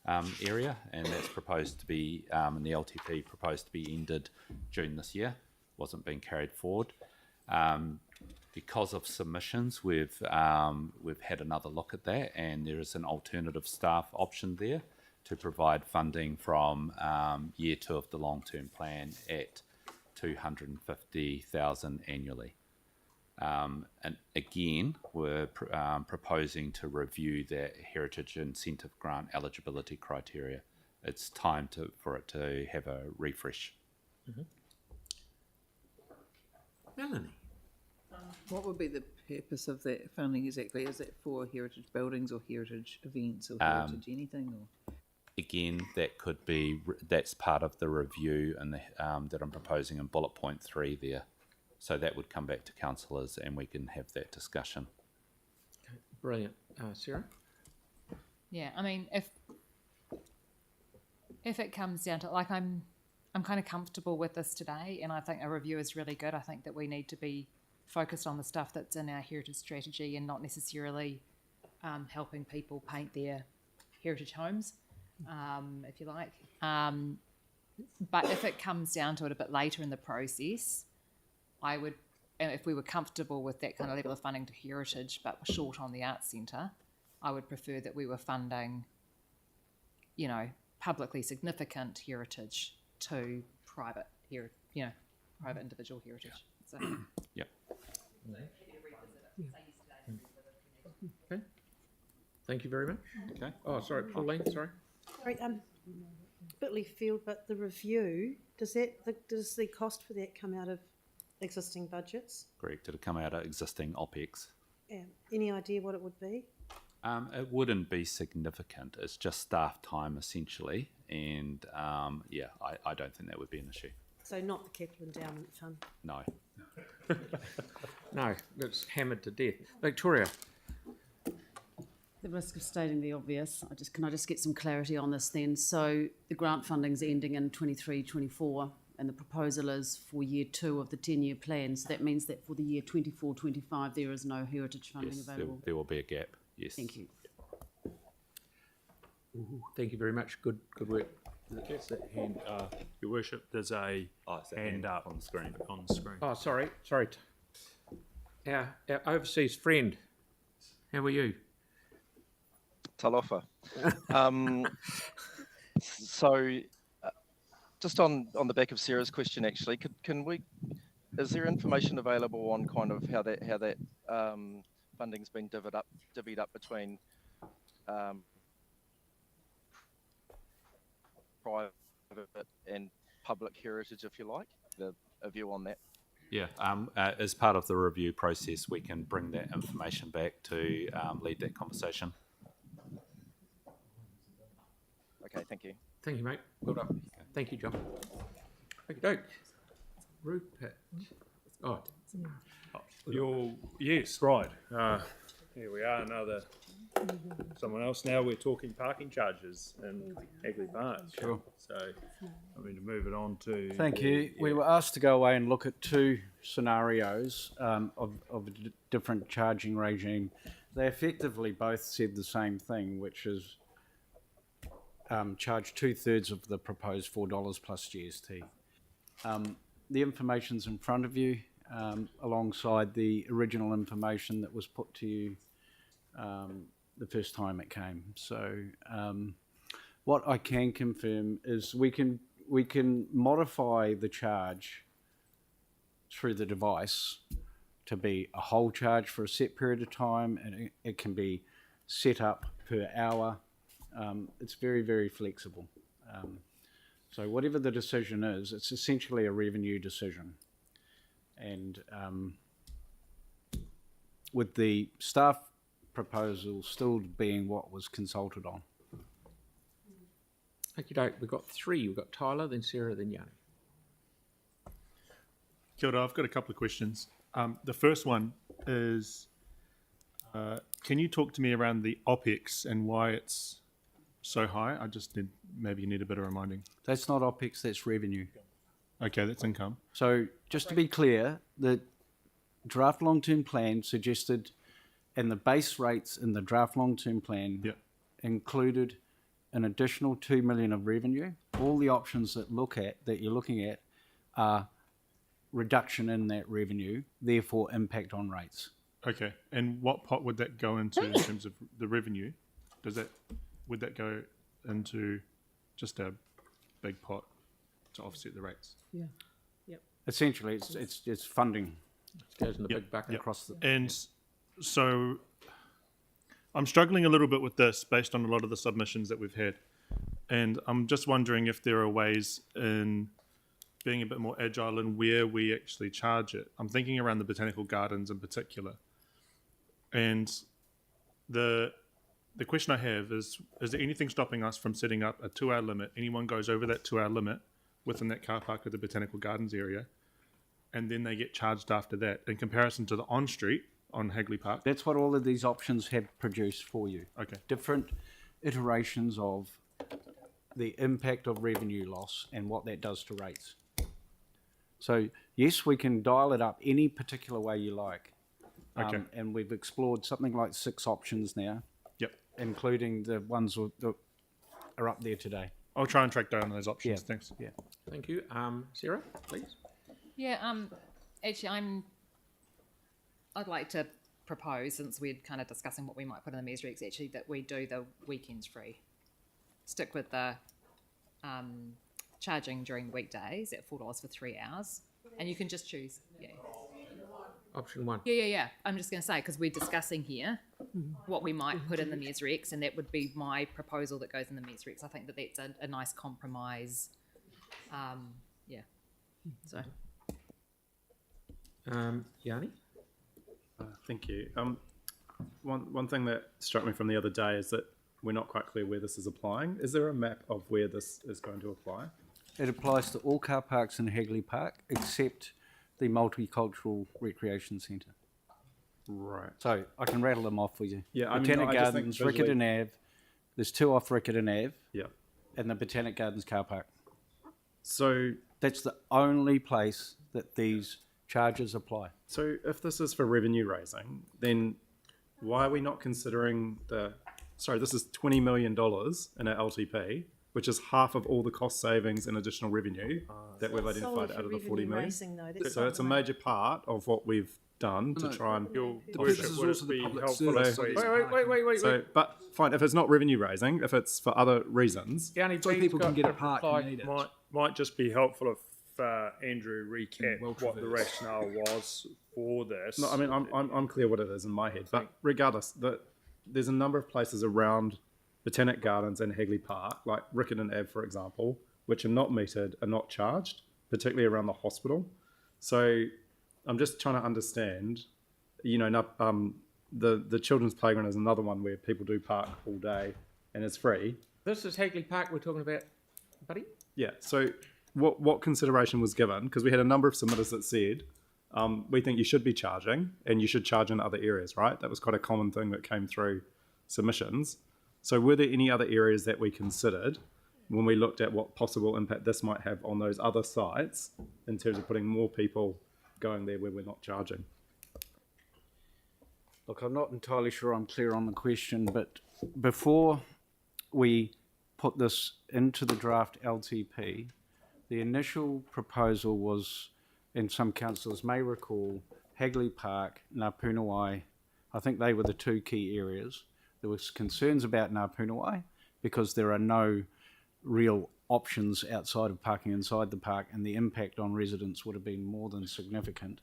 area, and that's proposed to be, in the LTP, proposed to be ended June this year. Wasn't being carried forward. Because of submissions, we've had another look at that, and there is an alternative staff option there to provide funding from year 2 of the long-term plan at 250,000 annually. And again, we're proposing to review that Heritage Incentive Grant eligibility criteria. It's time for it to have a refresh. Melanie? What would be the purpose of that funding exactly? Is it for heritage buildings or heritage events or heritage anything? Or? Again, that could be, that's part of the review and the, that I'm proposing in bullet point 3 there. So that would come back to councillors and we can have that discussion. Okay, brilliant. Sarah? Yeah, I mean, if it comes down to, like, I'm kind of comfortable with this today, and I think a review is really good. I think that we need to be focused on the stuff that's in our heritage strategy and not necessarily helping people paint their heritage homes, if you like. But if it comes down to it a bit later in the process, I would, and if we were comfortable with that kind of level of funding to heritage but short on the Arts Centre, I would prefer that we were funding, you know, publicly significant heritage to private private individual heritage. So. Yep. Okay. Thank you very much. Okay. Oh, sorry, Pauline. Sorry. Sorry, bit left field, but the review, does the cost for that come out of existing budgets? Correct. It'll come out of existing OPEX. Any idea what it would be? It wouldn't be significant. It's just staff time essentially, and I don't think that would be an issue. So not the capital endowment fund. No. No, that's hammered to death. Victoria. The risk of stating the obvious, can I just get some clarity on this then? So the grant funding's ending in 23-24, and the proposal is for year 2 of the 10-year plan. So that means that for the year 24-25, there is no heritage funding available. There will be a gap. Yes. Thank you. Thank you very much. Good work. That's that hand, Your Worship, there's a hand up on the screen. On the screen. Oh, sorry. Our overseas friend. How are you? Talofa. Just on the back of Sarah's question, actually, is there information available on kind of how that funding's been divvied up between private and public heritage, if you like? A view on that. Yeah, as part of the review process, we can bring that information back to lead that conversation. Okay, thank you. Thank you, mate. Well done. Okay. Thank you, John. Okay, Rupert. Oh. Yes, right. Here we are, someone else now. We're talking parking charges in Hagley Park. Sure. So, I mean, to move it on to... Thank you. We were asked to go away and look at 2 scenarios of a different charging regime. They effectively both said the same thing, which is charge 2/3 of the proposed $4 plus GST. The information's in front of you, alongside the original information that was put to you the first time it came. So what I can confirm is we can modify the charge through the device to be a whole charge for a set period of time, and it can be set up per hour. It's very, very flexible. So whatever the decision is, it's essentially a revenue decision. And with the staff proposal still being what was consulted on. Okay, we've got 3. We've got Tyler, then Sarah, then Yanni. Kia ora, I've got a couple of questions. The first one is, can you talk to me around the OPEX and why it's so high? Maybe you need a bit of reminding. That's not OPEX, that's revenue. Okay, that's income. So just to be clear, the draft long-term plan suggested, and the base rates in the draft long-term plan included an additional 2 million of revenue. All the options that you're looking at are reduction in that revenue, therefore impact on rates. Okay, and what pot would that go into in terms of the revenue? Would that go into just a big pot to offset the rates? Yeah. Yep. Essentially, it's funding. It goes in the big bucket across the. And so, I'm struggling a little bit with this based on a lot of the submissions that we've had, and I'm just wondering if there are ways in being a bit more agile in where we actually charge it. I'm thinking around the botanical gardens in particular. And the question I have is there anything stopping us from setting up a 2-hour limit? Anyone goes over that 2-hour limit within that car park of the botanical gardens area, and then they get charged after that, in comparison to the on-street on Hagley Park? That's what all of these options have produced for you. Okay. Different iterations of the impact of revenue loss and what that does to rates. So yes, we can dial it up any particular way you like. Okay. And we've explored something like 6 options now. Yep. Including the ones that are up there today. I'll try and track down those options. Yeah. Thanks. Yeah. Thank you. Sarah, please. Yeah, actually, I'd like to propose, since we're kind of discussing what we might put in the MESREX, actually, that we do the weekends free. Stick with the charging during weekdays at $4 for 3 hours, and you can just choose. Yeah. Option 1. Yeah. I'm just going to say, because we're discussing here what we might put in the MESREX, and that would be my proposal that goes in the MESREX. I think that that's a nice compromise. Yeah. So. Yanni? Thank you. One thing that struck me from the other day is that we're not quite clear where this is applying. Is there a map of where this is going to apply? It applies to all car parks in Hagley Park except the Multicultural Recreation Centre. Right. So I can rattle them off for you. Yeah, I mean, Botanic I just think Gardens, visually- Riccarton Ave. There's 2 off Riccarton Ave. Yeah. And the Botanic Gardens car park. So that's the only place that these charges apply. So if this is for revenue raising, then why are we not considering this is $20 million in our LTP, which is half of all the cost savings and additional revenue that we've identified out of the 40 million. So it's a major part of what we've done to try and... Your The worship, purpose is would also it the be public helpful service. if we... Wait. But fine, if it's not revenue raising, if it's for other reasons... Yanni, So people can get a park park might just be helpful if Andrew recap what the rationale was for this. No, I mean, I'm clear what it is in my head, but regardless, there's a number of places around Botanic Gardens and Hagley Park, like Riccarton Ave, for example, which are not metered, are not charged, particularly around the hospital. So I'm just trying to understand, the children's playground is another one where people do park all day and it's free. This is Hagley Park we're talking about, buddy? Yeah, so what consideration was given? Because we had a number of submitters that said, we think you should be charging and you should charge in other areas, right? That was quite a common thing that came through submissions. So were there any other areas that we considered when we looked at what possible impact this might have on those other sites in terms of putting more people going there where we're not charging? Look, I'm not entirely sure I'm clear on the question, but before we put this into the draft LTP, the initial proposal was, and some councillors may recall, Hagley Park, Ngāpunawai. I think they were the 2 key areas. There was concerns about Ngāpunawai because there are no real options outside of parking inside the park, and the impact on residents would have been more than significant.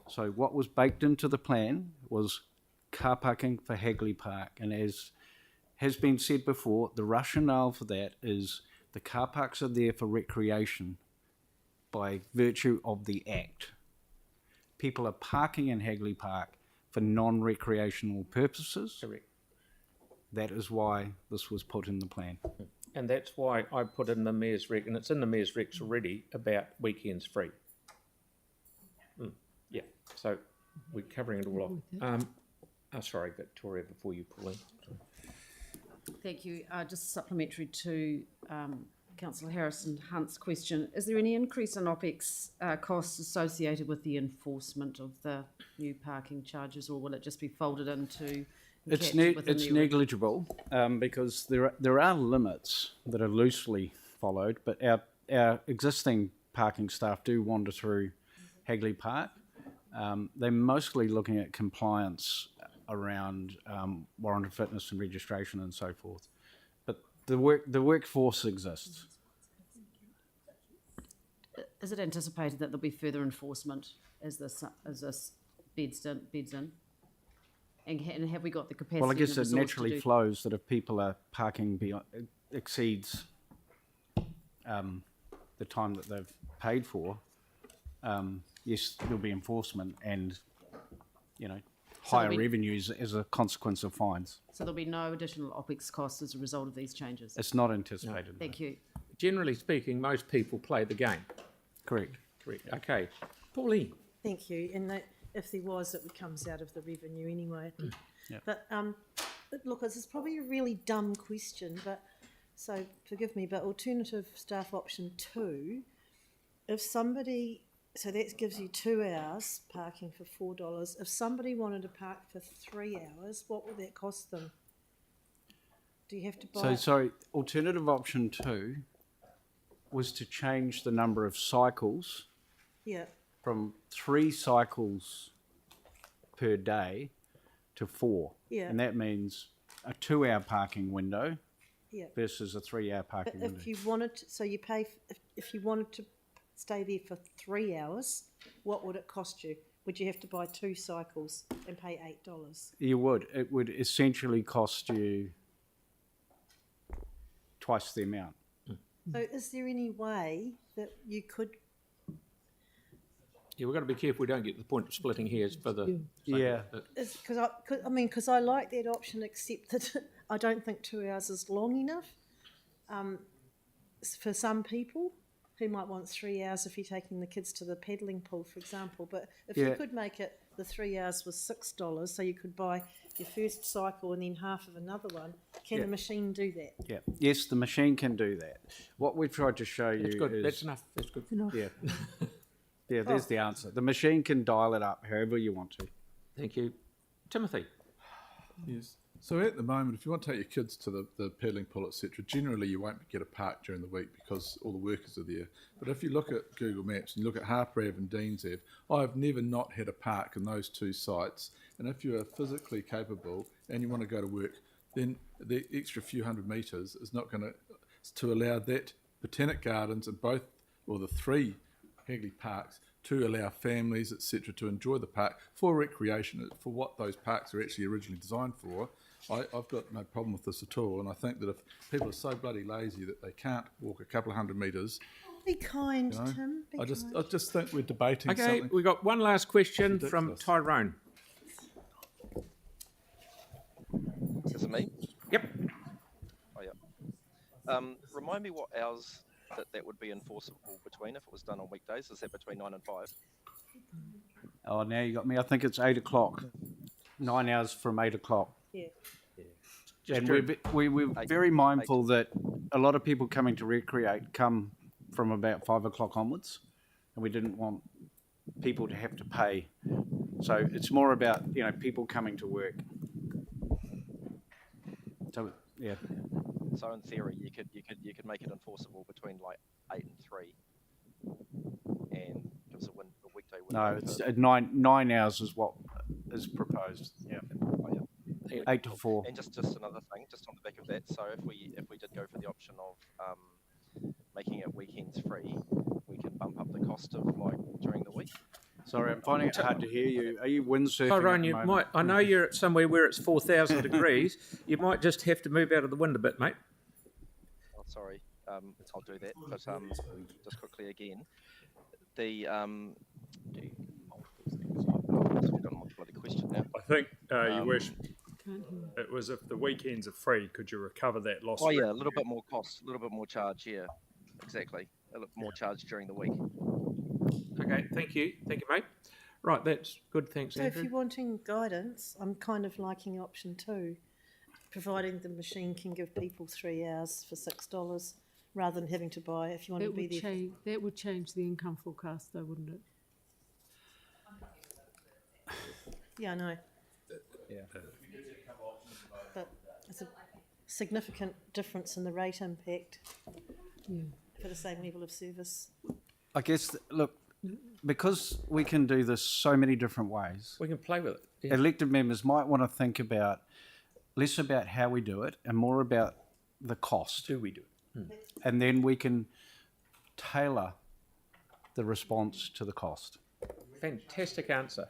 So what was baked into the plan was car parking for Hagley Park, and as has been said before, the rationale for that is the car parks are there for recreation by virtue of the Act. People are parking in Hagley Park for non-recreational purposes. Correct. That is why this was put in the plan. And that's why I put in the MESREC, and it's in the MESREC already, about weekends free. Yeah, so we're covering it all off. Sorry, Victoria, before you pull in. Thank you. Just supplementary to Councillor Harrison-Hunt's question, is there any increase in OPEX costs associated with the enforcement of the new parking charges, or will it just be folded into... It's negligible because there are limits that are loosely followed, but our existing parking staff do wander through Hagley Park. They're mostly looking at compliance around warranted fitness and registration and so forth. But the workforce exists. Is it anticipated that there'll be further enforcement as this beds in? And have we got the capacity? Well, I guess and the it resource to naturally flows that if people are parking beyond, exceeds the time that they've paid for, yes, there'll be enforcement and, higher there'll be- revenues as a consequence of fines. So there'll be no additional OPEX costs as a result of these changes? It's not anticipated. Thank you. Generally speaking, most people play the game. Correct. Correct. Okay. Pauline. Thank you. And that if there was, it comes out of the revenue anyway. Yeah. But look, this is probably a really dumb question, but so forgive me. But alternative staff option 2, if somebody, so that gives you 2 hours parking for $4. If somebody wanted to park for 3 hours, what would that cost them? Do you have to buy? So, sorry, alternative option 2 was to change the number of cycles Yeah. from 3 cycles per day to 4. Yeah. And that means a 2-hour parking window Yeah. versus a 3-hour But parking window. if you wanted to, so you pay, if you wanted to stay there for 3 hours, what would it cost you? Would you have to buy 2 cycles and pay $8? You would. It would essentially cost you twice the amount. So is there any way that you could, Yeah, we've got to be careful we don't get to the point of splitting hairs for the. Yeah. because I like that option, except that I don't think 2 hours is long enough for some people who might want 3 hours if you're taking the kids to the paddling pool, for example. But if you Yeah. could make it, the 3 hours was $6, so you could buy your first cycle and then half of another one. Can Yeah. the machine do that? Yeah. Yes, the machine can do that. What we've tried to show you That's good. is... That's enough. That's good. Yeah. Yeah, there's the answer. The machine can dial it up however you want to. Thank you. Timothy. Yes. So at the moment, if you want to take your kids to the paddling pool, etc., generally you won't get a park during the week because all the workers are there. But if you look at Google Maps and you look at Harper Ave and Deans Ave, I've never not had a park in those 2 sites. And if you are physically capable and you want to go to work, then the extra few hundred metres is not going to allow that Botanic Gardens and both, or the 3 Hagley parks, to allow families, etc., to enjoy the park for recreation, for what those parks are actually originally designed for. I've got no problem with this at all, and I think that if people are so bloody lazy that they can't walk a couple of hundred metres, Be kind, you know, Tim. Be I kind. just think we're debating Okay, something. we got one last question from ridiculous. Tyrone. Is it me? Yep. Oh, yeah. Remind me what hours that would be enforceable between if it was done on weekdays. Is that between 9 and 5? Oh, now you got me. I think it's 8 o'clock. 9 hours from 8 o'clock. Yeah. And we're very mindful that a lot of people coming to recreate come from about 5 o'clock onwards, and we didn't want people to have to pay. So it's more about, people coming to work. So, yeah. So in theory, you could make it enforceable between like 8 and 3, and gives a weekday window. No, it's 9 hours is what is proposed. Yeah. Oh, yeah. 8 to 4. And just another thing, just on the back of that. So if we did go for the option of making it weekends free, we can bump up the cost of like during the week. Sorry, I'm finding it hard to hear you. Are you windsurfing? Tyrone, at the you moment? might. I know you're somewhere where it's 4,000 degrees. You might just have to move out of the wind a bit, mate. Oh, sorry, I'll do that. But just quickly again, the question now. I think, Your Worship, it was if the weekends are free, could you recover that loss? Oh yeah, a little bit more cost, a little bit more charge. Yeah, exactly. A little more charge during the week. Okay, thank you, mate. Right, that's good. Thanks, So if Andrew. you're wanting guidance, I'm kind of liking option 2, providing the machine can give people 3 hours for $6 rather than having to buy if you want to be there. That would change the income forecast, though, wouldn't it? Yeah, I know. Yeah. But it's a significant difference in the rate impact for the same level of service. I guess, look, because we can do this so many different ways, We can play with it. Yeah. elected members might want to think about less about how we do it and more about the cost. Do we do it? And then we can tailor the response to the cost. Fantastic answer.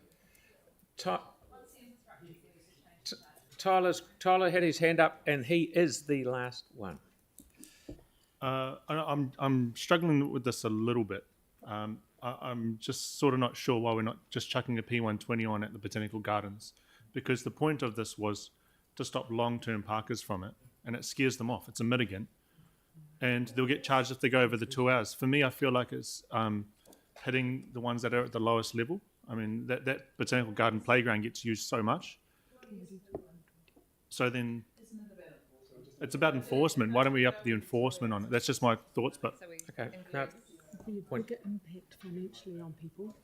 Tyler had his hand up, and he is the last one. I'm struggling with this a little bit. I'm just sort of not sure why we're not just chucking a P120 on at the Botanical Gardens, because the point of this was to stop long-term parkers from it, and it scares them off. It's a mitigant, and they'll get charged if they go over the 2 hours. For me, I feel like it's hitting the ones that are at the lowest level. I mean, that Botanical Garden playground gets used so much. So then it's about enforcement. Why don't we up the enforcement on it? That's just my thoughts, but Okay. No, Bigger impact financially on people.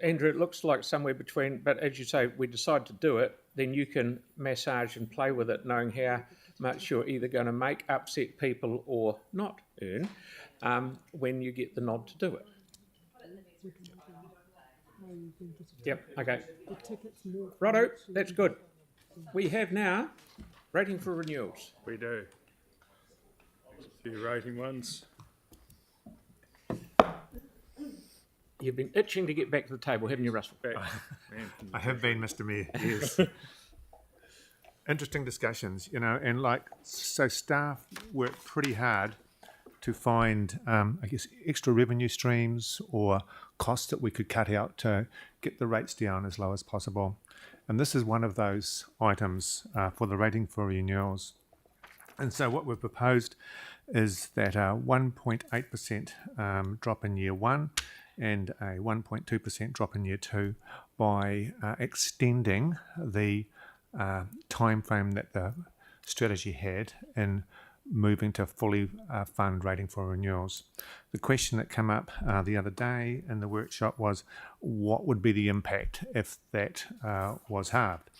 Andrew, it looks like somewhere between, but as you say, we decide to do it, then you can massage and play with it, knowing how much you're either going to make, upset people or not earn when you get the nod to do it. Yep, okay. Righto, that's good. We have now rating for renewals. We do. A few rating ones. You've been itching to get back to the table, haven't you, Russell? I have been, Mr. Mayor, yes. Interesting discussions, you know, and so staff work pretty hard to find, I guess, extra revenue streams or costs that we could cut out to get the rates down as low as possible. And this is one of those items for the rating for renewals. And so what we've proposed is that a 1.8% drop in year one and a 1.2% drop in year two by extending the time frame that the strategy had in moving to fully fund rating for renewals. The question that came up the other day in the workshop was, what would be the impact if that was halved?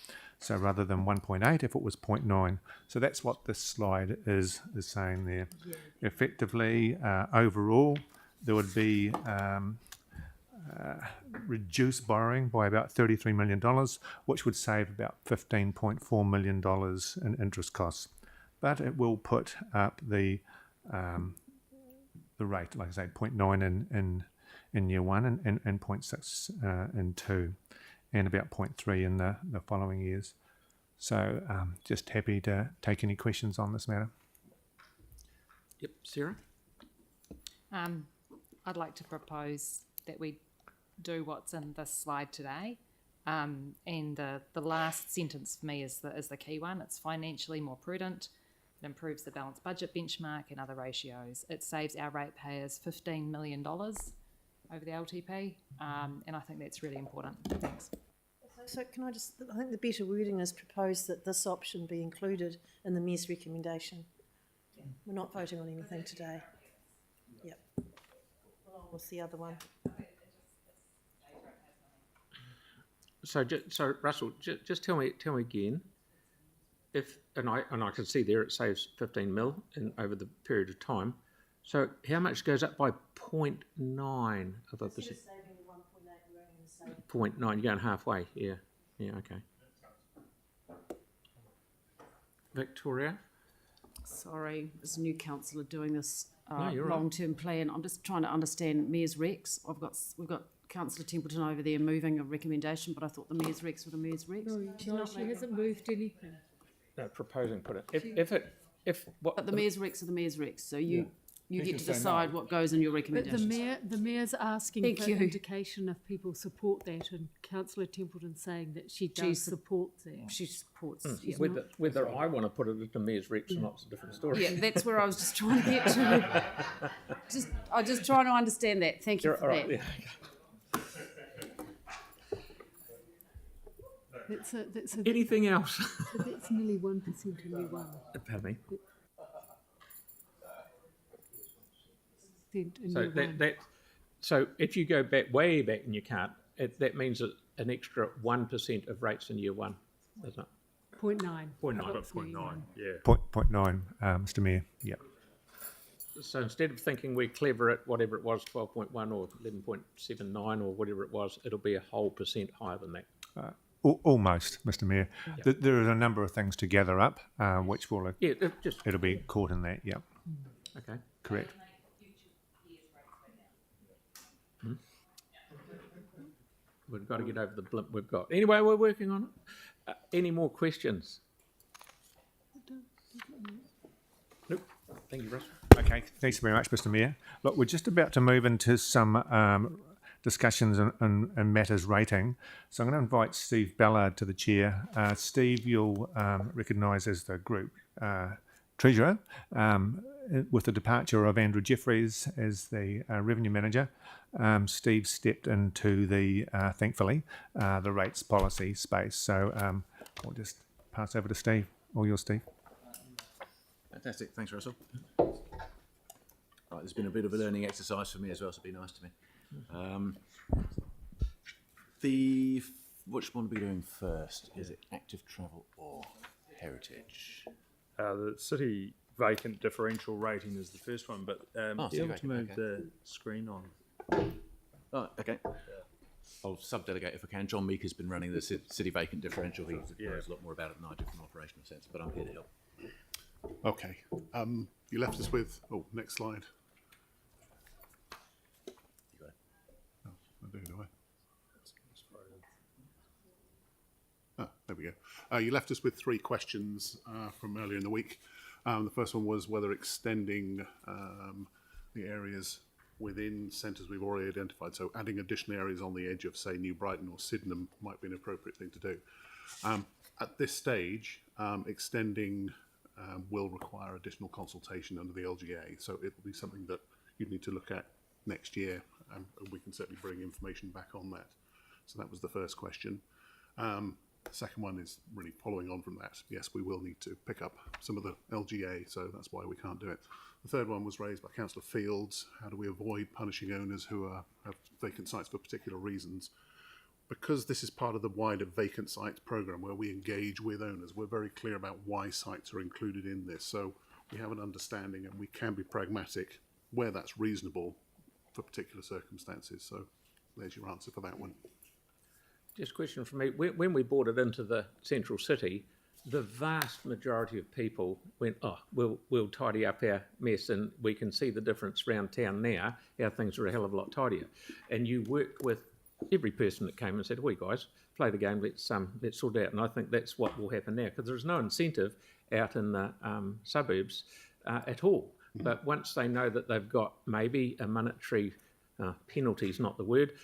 So rather than 1.8, if it was 0.9. So that's what this slide is saying there. Yeah. Effectively, overall, there would be reduced borrowing by about $33 million, which would save about $15.4 million in interest costs. But it will put up the rate, like I say, 0.9 in year one and 0.6 in two, and about 0.3 in the following years. So just happy to take any questions on this matter. Yep, Sarah? I'd like to propose that we do what's in this slide today. And the last sentence for me is the key one. It's financially more prudent. It improves the balanced budget benchmark and other ratios. It saves our ratepayers $15 million over the LTP, and I think that's really important. Thanks. So can I think the better wording is propose that this option be included in the Mayor's recommendation. Yeah. We're not voting on anything today. Yep. Along with the other one. So Russell, just tell me again. And I can see there it saves 15 mil over the period of time. So how much goes up by 0.9 of a percent? 0.9. You're going halfway. Yeah. Okay. Victoria. Sorry, as a new councillor doing this you're long-term plan, I'm just trying to understand Mayor's Recs. We've got Councillor Templeton over there moving a recommendation, but I thought the Mayor's Recs were the Mayor's Recs. No, she hasn't moved anything. No, proposing put it. But the Mayor's Recs are the Mayor's Recs, so you get to decide what goes in your recommendations. But the Mayor's asking for an indication if people support that, and Councillor Templeton saying that she does support that. She supports. Whether I want to put it at the Mayor's Recs or not is a different story. Yeah, that's where I was just trying to get to. I'm just trying to understand that. Thank you for that. Yeah. Anything else? So that's nearly 1% in year one. Pardon me. So if you go way back and you can't, that means an extra 1% of rates in year one, doesn't it? 0.9. 0.9, yeah. 0.9, Mr. Mayor, yeah. So instead of thinking we're clever at whatever it was, 12.1 or 11.79 or whatever it was, it'll be a whole percent higher than that. Almost, Mr. Mayor. Yeah. There are a number of things to gather up, which will it'll be caught in that. Yeah. Okay. Correct. We've got to get over the blimp we've got. Anyway, we're working on it. Any more questions? Nope. Thank you, Russell. Okay, thanks very much, Mr. Mayor. Look, we're just about to move into some discussions and matters rating. So I'm going to invite Steve Ballard to the chair. Steve, you'll recognise as the group treasurer. With the departure of Andrew Jeffries as the revenue manager, Steve stepped into the, thankfully, the rates policy space. So I'll just pass over to Steve. All yours, Steve. Fantastic. Thanks, Russell. Right, there's been a bit of a learning exercise for me as well, so it'll be nice to me. Which one are we doing first? Is it active travel or heritage? The city vacant differential rating is the first one, but be able to move the screen on. Oh, okay. I'll sub-delegate if I can. John Meeker's been running the city vacant differential. He knows a lot more about it than I do from an operational sense, but I'm here to help. Okay. You left us with, next slide. You got it. Oh, I do I? There we go. You left us with 3 questions from earlier in the week. The first one was whether extending the areas within centres we've already identified, so adding additional areas on the edge of, say, New Brighton or Sydenham might be an appropriate thing to do. At this stage, extending will require additional consultation under the LGA, so it will be something that you'd need to look at next year, and we can certainly bring information back on that. So that was the first question. The second one is really following on from that. Yes, we will need to pick up some of the LGA, so that's why we can't do it. The third one was raised by Councillor Fields. How do we avoid punishing owners who have vacant sites for particular reasons? Because this is part of the wider vacant sites programme where we engage with owners, we're very clear about why sites are included in this. So we have an understanding and we can be pragmatic where that's reasonable for particular circumstances. So there's your answer for that one. Just a question from me. When we brought it into the central city, the vast majority of people went, we'll tidy up our mess, and we can see the difference around town now, how things are a hell of a lot tidier. And you worked with every person that came and said, guys, play the game, let's sort it out. And I think that's what will happen now, because there's no incentive out in the suburbs at all. Mm-hmm. But once they know that they've got maybe a monetary penalty is not the word,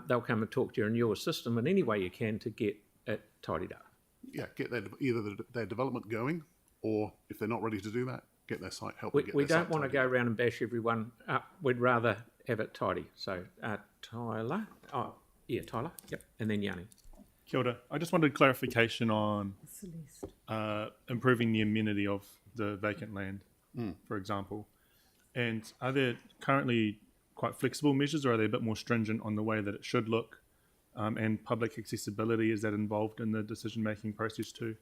they'll come and talk to you in your system in any way you can to get it tidied up. Yeah, get their development going, or if they're not ready to do that, get their site help. We don't want to go around and bash everyone up. We'd rather have it tidy. So Tyler. Tyler. Yep. And then Yanni. Kia ora. I just wanted clarification on improving the amenity of the vacant land, for example. And are there currently quite flexible measures, or are they a bit more stringent on the way that it should look? And public accessibility, is that involved in the decision-making process too?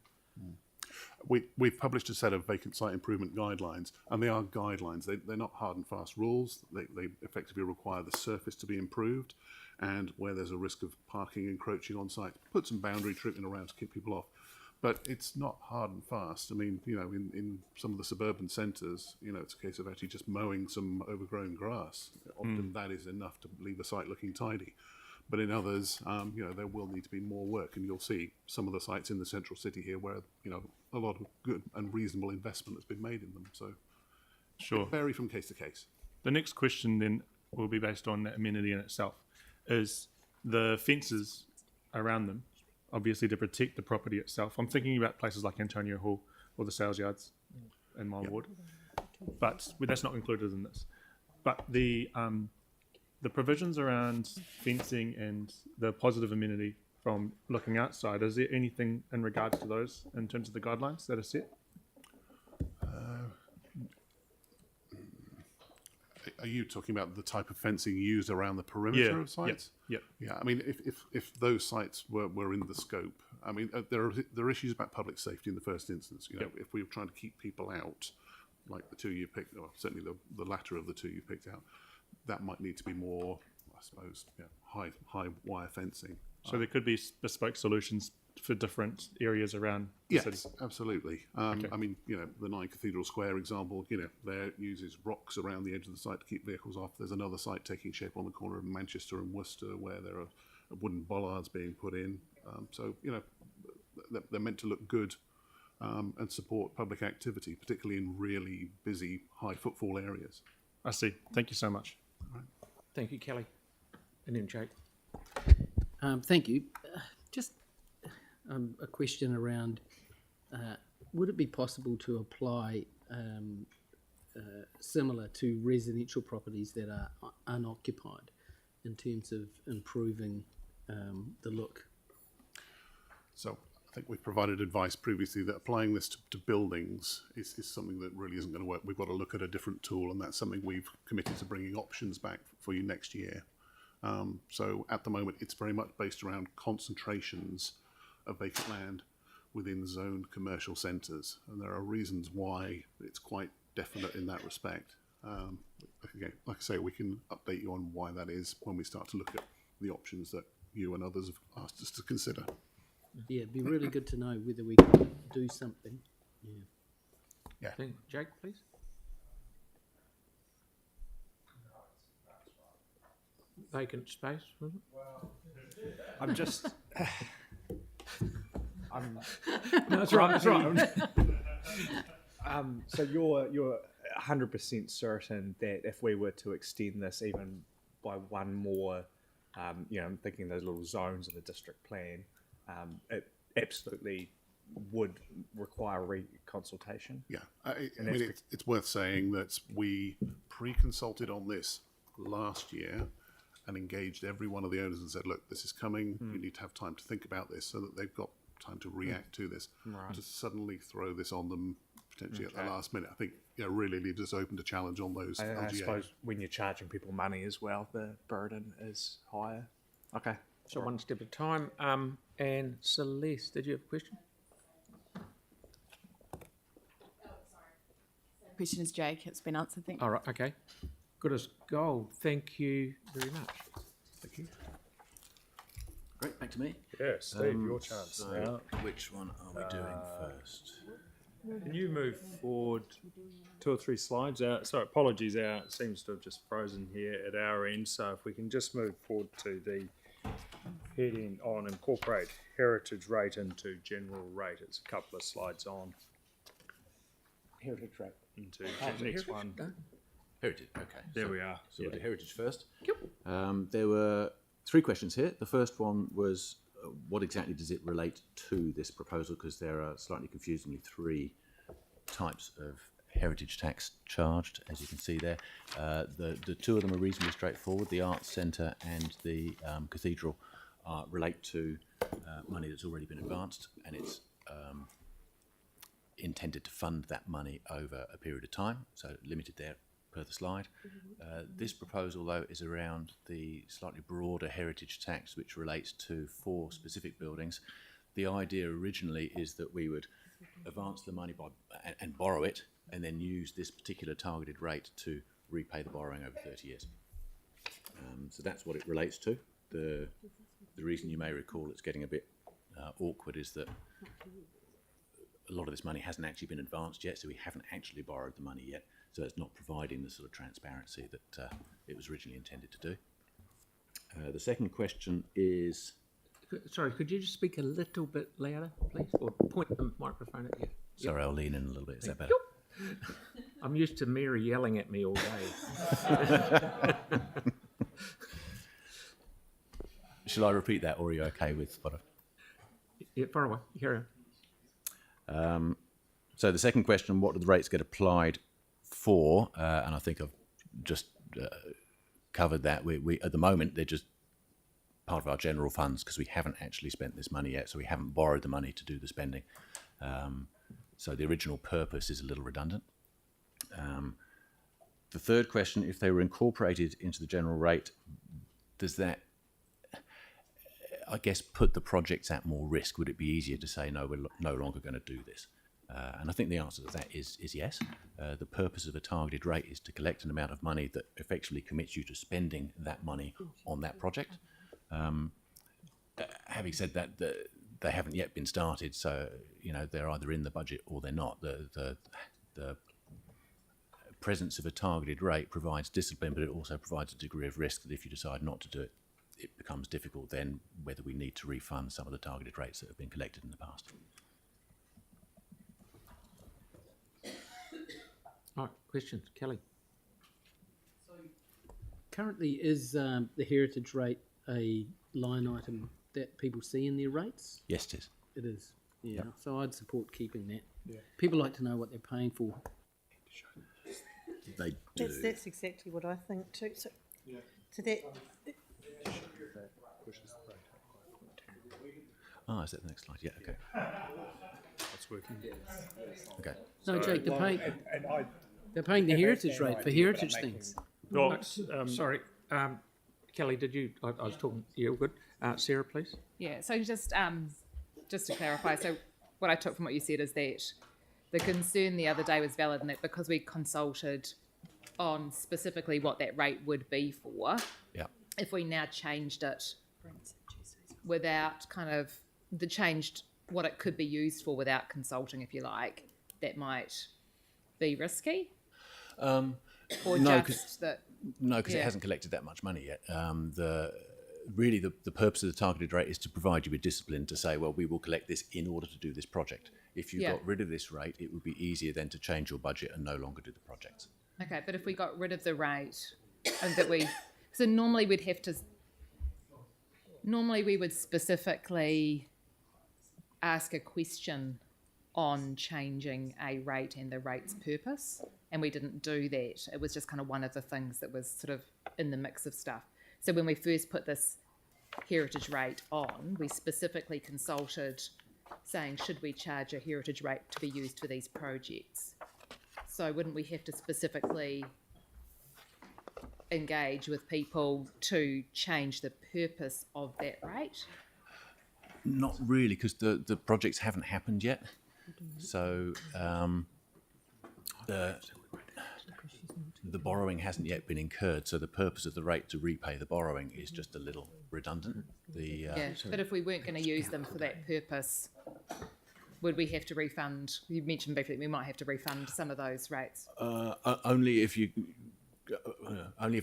We've published a set of vacant site improvement guidelines, and they are guidelines. They're not hard and fast rules. They effectively require the surface to be improved, and where there's a risk of parking encroaching on site, put some boundary treatment around to keep people off. But it's not hard and fast. I mean, in some of the suburban centres, it's a case of actually just mowing some overgrown grass. Often that is enough to leave a site looking tidy. But in others, there will need to be more work, and you'll see some of the sites in the central city here where, a lot of good and reasonable investment has been made in them. So sure, it vary from case to case. The next question then will be based on the amenity in itself. Is the fences around them, obviously to protect the property itself? I'm thinking about places like Antonio Hall or the sales yards in my ward, but that's not included in this. But the provisions around fencing and the positive amenity from looking outside, is there anything in regards to those in terms of the guidelines that are set? Are you talking about the type of fencing used around the perimeter of sites? Yeah. I mean, if those sites were in the scope, I mean, there are issues about public safety in the first instance. If we were trying to keep people out, like the two you picked, or certainly the latter of the two you picked out, that might need to be more, I suppose, high wire fencing. So there could be bespoke solutions for different areas around the city. Yes, absolutely. I mean, the 9 Cathedral Square example, there uses rocks around the edge of the site to keep vehicles off. There's another site taking shape on the corner of Manchester and Worcester where there are wooden bollards being put in. So, they're meant to look good and support public activity, particularly in really busy, high footfall areas. I see. Thank you so much. Thank you, Kelly. And then Jake. Thank you. Just a question around, would it be possible to apply similar to residential properties that are unoccupied in terms of improving the look? So I think we've provided advice previously that applying this to buildings is something that really isn't going to work. We've got to look at a different tool, and that's something we've committed to bringing options back for you next year. So at the moment, it's very much based around concentrations of vacant land within zoned commercial centres, and there are reasons why it's quite definite in that respect. Again, like I say, we can update you on why that is when we start to look at the options that you and others have asked us to consider. Yeah, it'd be really good to know whether we can do something. Yeah. Jake, please. Vacant space, was it? I'm just. No, that's right. That's right. So you're 100% certain that if we were to extend this even by one more, I'm thinking those little zones in the district plan, it absolutely would require consultation. Yeah, I mean, it's worth saying that we pre-consulted on this last year and engaged every one of the owners and said, look, this is coming, you need to have time to think about this, so that they've got time to react to this. Right. To suddenly throw this on them potentially at the last minute, I think really leaves us open to challenge on those LGA. I suppose when you're charging people money as well, the burden is higher. Okay. So one step at a time. And Celeste, did you have a question? Question is Jake. It's been answered. Thank you. All right. Okay. Good as gold. Thank you very much. Thank you. Great, back to me. Yeah, Steve, your chance. So which one are we doing first? Can you move forward 2 or 3 slides out? So apologies, it seems to have just frozen here at our end. So if we can just move forward to the heading on incorporate heritage rate into general rate. It's a couple of slides on. Heritage rate. Into the next one. Heritage, okay. There we are. So we'll do heritage first. There were 3 questions here. The first one was, what exactly does it relate to this proposal? Because there are slightly confusingly 3 types of heritage tax charged, as you can see there. The 2 of them are reasonably straightforward. The Arts Centre and the Cathedral relate to money that's already been advanced, and it's intended to fund that money over a period of time, so limited there per the slide. This proposal, though, is around the slightly broader heritage tax, which relates to 4 specific buildings. The idea originally is that we would advance the money and borrow it, and then use this particular targeted rate to repay the borrowing over 30 years. So that's what it relates to. The reason you may recall it's getting a bit awkward is that a lot of this money hasn't actually been advanced yet, so we haven't actually borrowed the money yet. So it's not providing the sort of transparency that it was originally intended to do. The second question is... Sorry, could you just speak a little bit louder, please? Or point the microphone at you. Sorry, I'll lean in a little bit. Is that better? I'm used to Mary yelling at me all day. Shall I repeat that, or are you okay with what I've... Yeah, far away. Carry on. So the second question, what do the rates get applied for? And I think I've just covered that. We at the moment, they're just part of our general funds because we haven't actually spent this money yet, so we haven't borrowed the money to do the spending. So the original purpose is a little redundant. The third question, if they were incorporated into the general rate, does that, I guess, put the projects at more risk? Would it be easier to say, no, we're no longer going to do this? And I think the answer to that is yes. The purpose of a targeted rate is to collect an amount of money that effectively commits you to spending that money on that project. Having said that, they haven't yet been started, so they're either in the budget or they're not. The presence of a targeted rate provides discipline, but it also provides a degree of risk that if you decide not to do it, it becomes difficult then whether we need to refund some of the targeted rates that have been collected in the past. Right, questions, Kelly? Currently, is the heritage rate a line item that people see in their rates? Yes, it is. It is, yeah. Yep. So I'd support keeping that. Yeah. People like to know what they're paying for. They do. That's exactly what I think too. So, so that Oh, is that the next slide? Yeah, okay. That's working. Okay. No, Jake, they're paying the heritage rate for heritage things. No, sorry, Kelly, did you? I was talking. Yeah, good. Sarah, please. Yeah, so just to clarify, so what I took from what you said is that the concern the other day was valid, and that because we consulted on specifically what that rate would be for, yeah, if we now changed it without changed what it could be used for without consulting, if you like, that might be risky. Or no, just that. No, because it hasn't collected that much money yet. The purpose of the targeted rate is to provide you with discipline to say, well, we will collect this in order to do this project. If you got rid of this rate, it would be easier then to change your budget and no longer do the projects. Okay, but if we got rid of the rate, and that so normally we would specifically ask a question on changing a rate and the rate's purpose, and we didn't do that. It was just kind of one of the things that was sort of in the mix of stuff. So when we first put this heritage rate on, we specifically consulted saying, should we charge a heritage rate to be used for these projects? So wouldn't we have to specifically engage with people to change the purpose of that rate? Not really, because the projects haven't happened yet. So the borrowing hasn't yet been incurred. So the purpose of the rate to repay the borrowing is just a little redundant. But if we weren't going to use them for that purpose, would we have to refund? You mentioned briefly we might have to refund some of those rates. Only if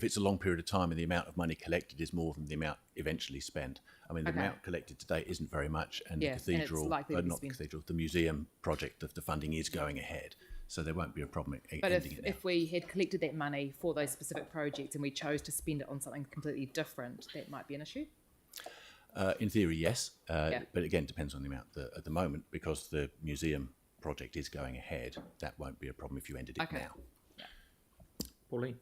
it's a long period of time and the amount of money collected is more than the amount eventually spent. I mean, the amount collected today isn't very much, and the cathedral, the museum project of the funding is going ahead, so there won't be a problem but ending it now. if we had collected that money for those specific projects and we chose to spend it on something completely different, that might be an issue? In theory, yes, but again, it depends on the amount. At the moment, because the museum project is going ahead, that won't be a problem if you ended it now. Pauline?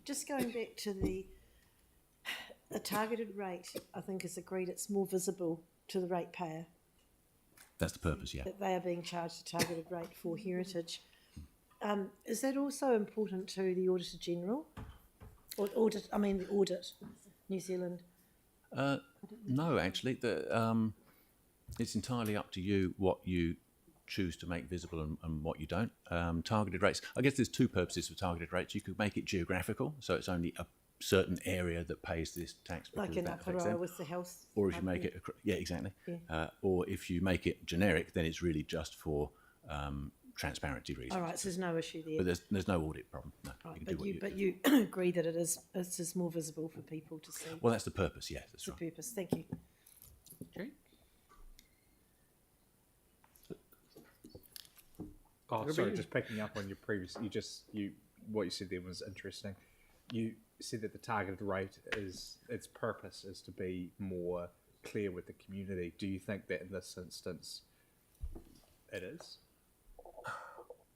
just going back to the targeted rate, I think is agreed. It's more visible to the ratepayer. That's the purpose, yeah. That they are being charged a targeted rate for heritage. Is that also important to the Auditor General? Or the audit, New Zealand? No, actually. It's entirely up to you what you choose to make visible and what you don't. Targeted rates, I guess there's two purposes for targeted rates. You could make it geographical, so it's only a certain area that pays this tax. Like in Aparoa with the health. Or if you make it, yeah, exactly. Yeah. Or if you make it generic, then it's really just for transparency reasons. All right, so there's no issue there. But there's no audit problem. No, right, but you agree that it's just more visible for people to see. Well, that's the purpose. Yeah, that's right. The purpose. Thank you. Okay. Oh, sorry, just picking up on your previous, what you said there was interesting. You said that the targeted rate its purpose is to be more clear with the community. Do you think that in this instance it is?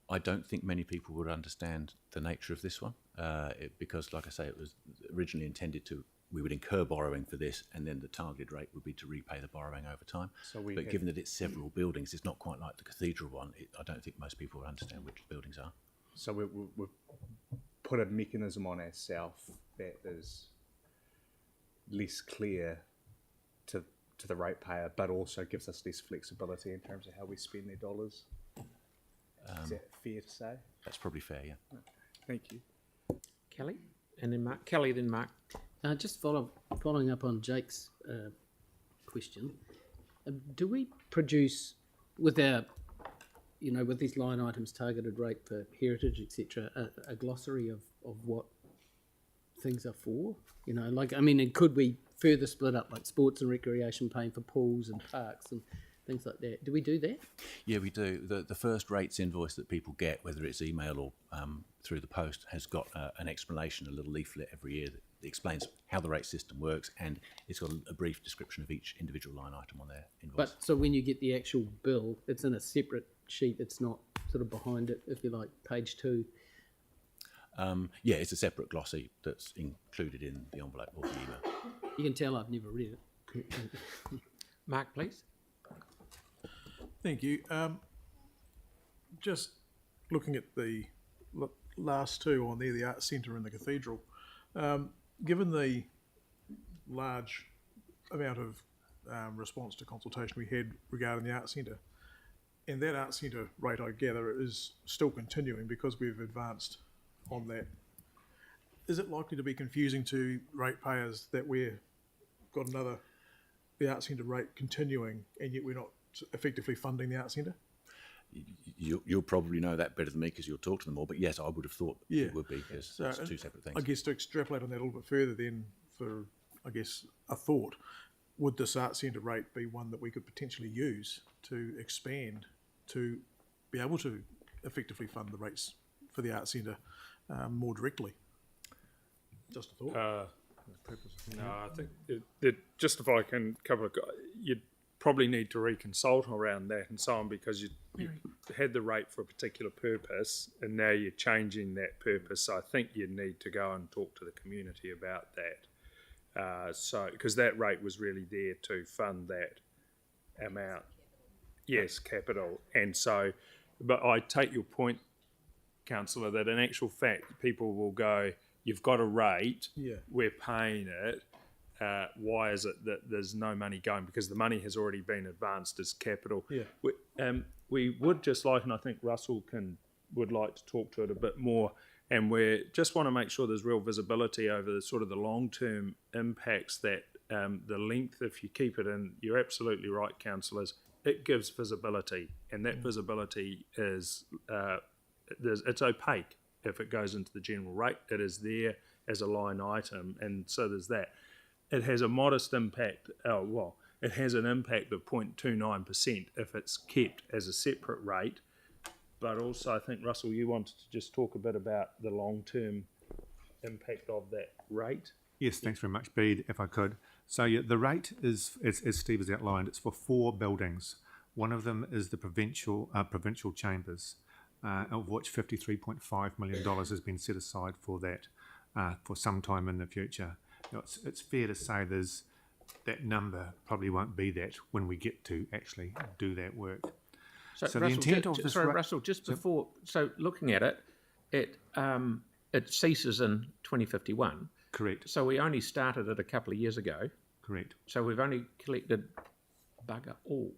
I don't think many people would understand the nature of this one because, like I say, it was originally intended we would incur borrowing for this, and then the targeted rate would be to repay the borrowing over time. But given that it's several buildings, it's not quite like the cathedral one. I don't think most people would understand which buildings are. So we've put a mechanism on ourselves that is less clear to the ratepayer, but also gives us less flexibility in terms of how we spend their dollars. Is that fair to say? That's probably fair, yeah. Thank you. Kelly? And then Mark. Kelly, then Mark. Just following up on Jake's question, do we produce with our, with these line items, targeted rate for heritage, etc., a glossary of what things are for? And could we further split up like sports and recreation paying for pools and parks and things like that. Do we do that? Yeah, we do. The first rates invoice that people get, whether it's email or through the post, has got an explanation, a little leaflet every year that explains how the rate system works, and it's got a brief description of each individual line item on their invoice. But so when you get the actual bill, it's in a separate sheet. It's not sort of behind it, if you like, page 2. Yeah, it's a separate glossy that's included in the envelope or the email. You can tell I've never read it. Mark, please. Thank you. Just looking at the last two on there, the Arts Centre and the Cathedral, given the large amount of response to consultation we had regarding the Arts Centre, and that Arts Centre rate, I gather, is still continuing because we've advanced on that. Is it likely to be confusing to ratepayers that we've got the Arts Centre rate continuing, and yet we're not effectively funding the Arts Centre? You'll probably know that better than me because you'll talk to them all, but yes, I would have thought it would be, because So, it's two separate things. I guess to extrapolate on that a little bit further then, for, I guess, a thought, would this Arts Centre rate be one that we could potentially use to expand to be able to effectively fund the rates for the Arts Centre more directly? Just a thought. No, I think just if I can cover, you'd probably need to reconsult around that and so on, because you had the rate for a particular purpose and now you're changing that purpose. So I think you need to go and talk to the community about that. So because that rate was really there to fund that amount. Yes, capital. And so, but I take your point, Councillor, that in actual fact people will go, you've got a rate, we're paying it, why is it that there's no money going? Because the money has already been advanced as capital. We would just like, and I think Russell would like to talk to it a bit more, and we just want to make sure there's real visibility over the sort of the long-term impacts that the length, if you keep it in, you're absolutely right, councillors, it gives visibility, and that visibility is, it's opaque. If it goes into the general rate, it is there as a line item, and so there's that. It has a modest impact, it has an impact of 0.29% if it's kept as a separate rate, but also I think, Russell, you wanted to just talk a bit about the long-term impact of that rate. Yes, thanks very much, Bede, if I could. So yeah, the rate is, as Steve has outlined, it's for 4 buildings. One of them is the provincial chambers, of which $53.5 million has been set aside for that for some time in the future. Now, it's fair to say that number probably won't be that when we get to actually do that work. So the Russell, intent of this Russell, just before, so looking at it, it ceases in 2051. Correct. So we only started it a couple of years ago. Correct. So we've only collected bugger all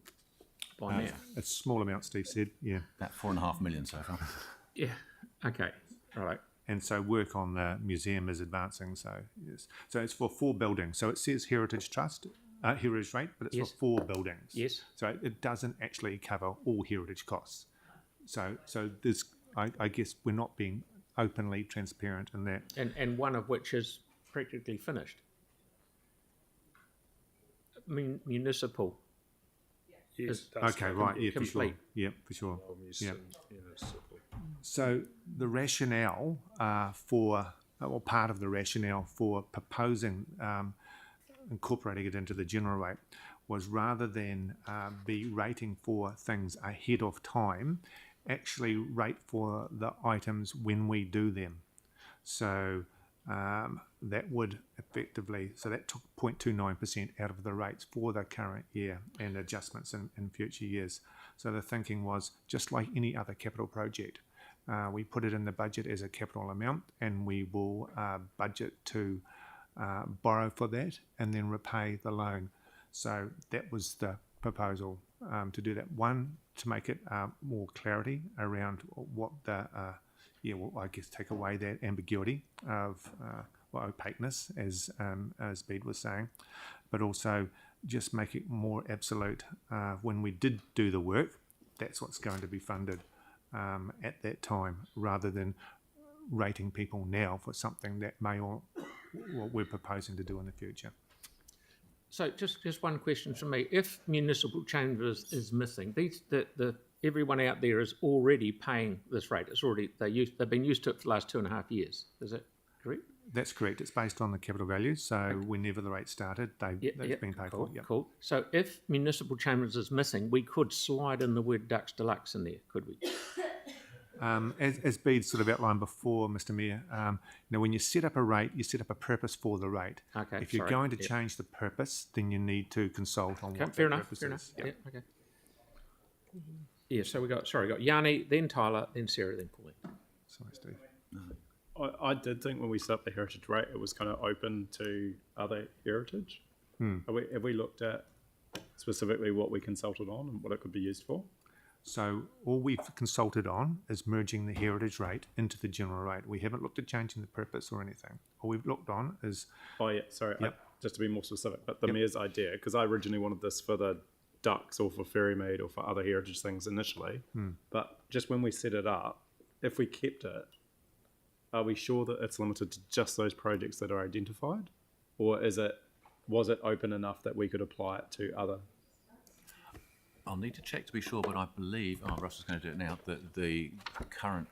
by now. It's small amount, Steve said, yeah. About 4.5 million so far. Yeah, okay, right. And so work on the museum is advancing, so yes. So it's for 4 buildings. So it says Heritage Trust, Heritage Rate, but it's for 4 buildings. Yes. So it doesn't actually cover all heritage costs. So there's, I guess we're not being openly transparent in that. And one of which is practically finished. Municipal. Yes, okay, right, yeah, complete. for sure. Yeah, for sure. Yeah. So the rationale or part of the rationale for proposing incorporating it into the general rate was, rather than be rating for things ahead of time, actually rate for the items when we do them. So that would effectively, so that took 0.29% out of the rates for the current year and adjustments in future years. So the thinking was, just like any other capital project, we put it in the budget as a capital amount, and we will budget to borrow for that and then repay the loan. So that was the proposal, to do that. One, to make it more clarity around what the I guess take away that ambiguity of opaqueness, as Bede was saying, but also just make it more absolute. When we did do the work, that's what's going to be funded at that time, rather than rating people now for something that may or what we're proposing to do in the future. So just one question from me. If municipal chambers is missing, everyone out there is already paying this rate. It's already they've been used to it for the last 2.5 years. Is that correct? That's correct. It's based on the capital value. So whenever the rate started, that's been paid for. Yep. Cool. So if municipal chambers is missing, we could slide in the word Dux Deluxe in there, could we? As Bede sort of outlined before, Mr. Mayor, when you set up a rate, you set up a purpose for the rate. Okay. If you're going to change the purpose, then you need to consult on what fair that enough. purpose Fair is. enough. Yeah. Okay. Yeah. So we got Yanni, then Tyler, then Sarah, then Pauline. Sorry, Steve. I did think when we set up the heritage rate, it was kind of open to other heritage. Have we looked at specifically what we consulted on and what it could be used for? So all we've consulted on is merging the heritage rate into the general rate. We haven't looked at changing the purpose or anything. All we've looked on is... just to be more specific, but the mayor's idea, because I originally wanted this for the ducks or for Ferrymead or for other heritage things initially, but just when we set it up, if we kept it, are we sure that it's limited to just those projects that are identified? Or was it open enough that we could apply it to other? I'll need to check to be sure, but I believe, Russell's going to do it now, that the current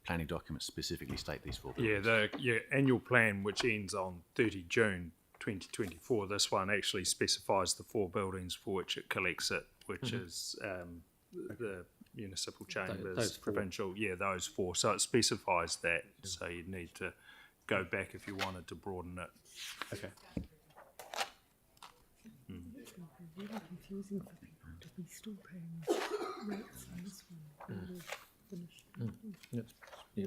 planning documents specifically state these four buildings. The annual plan, which ends on 30 June 2024, this one actually specifies the 4 buildings for which it collects it, which is the municipal chambers, those 4. provincial, those 4. So it specifies that, so you'd need to go back if you wanted to broaden it. Okay. Really confusing for people to be still paying rates on this one.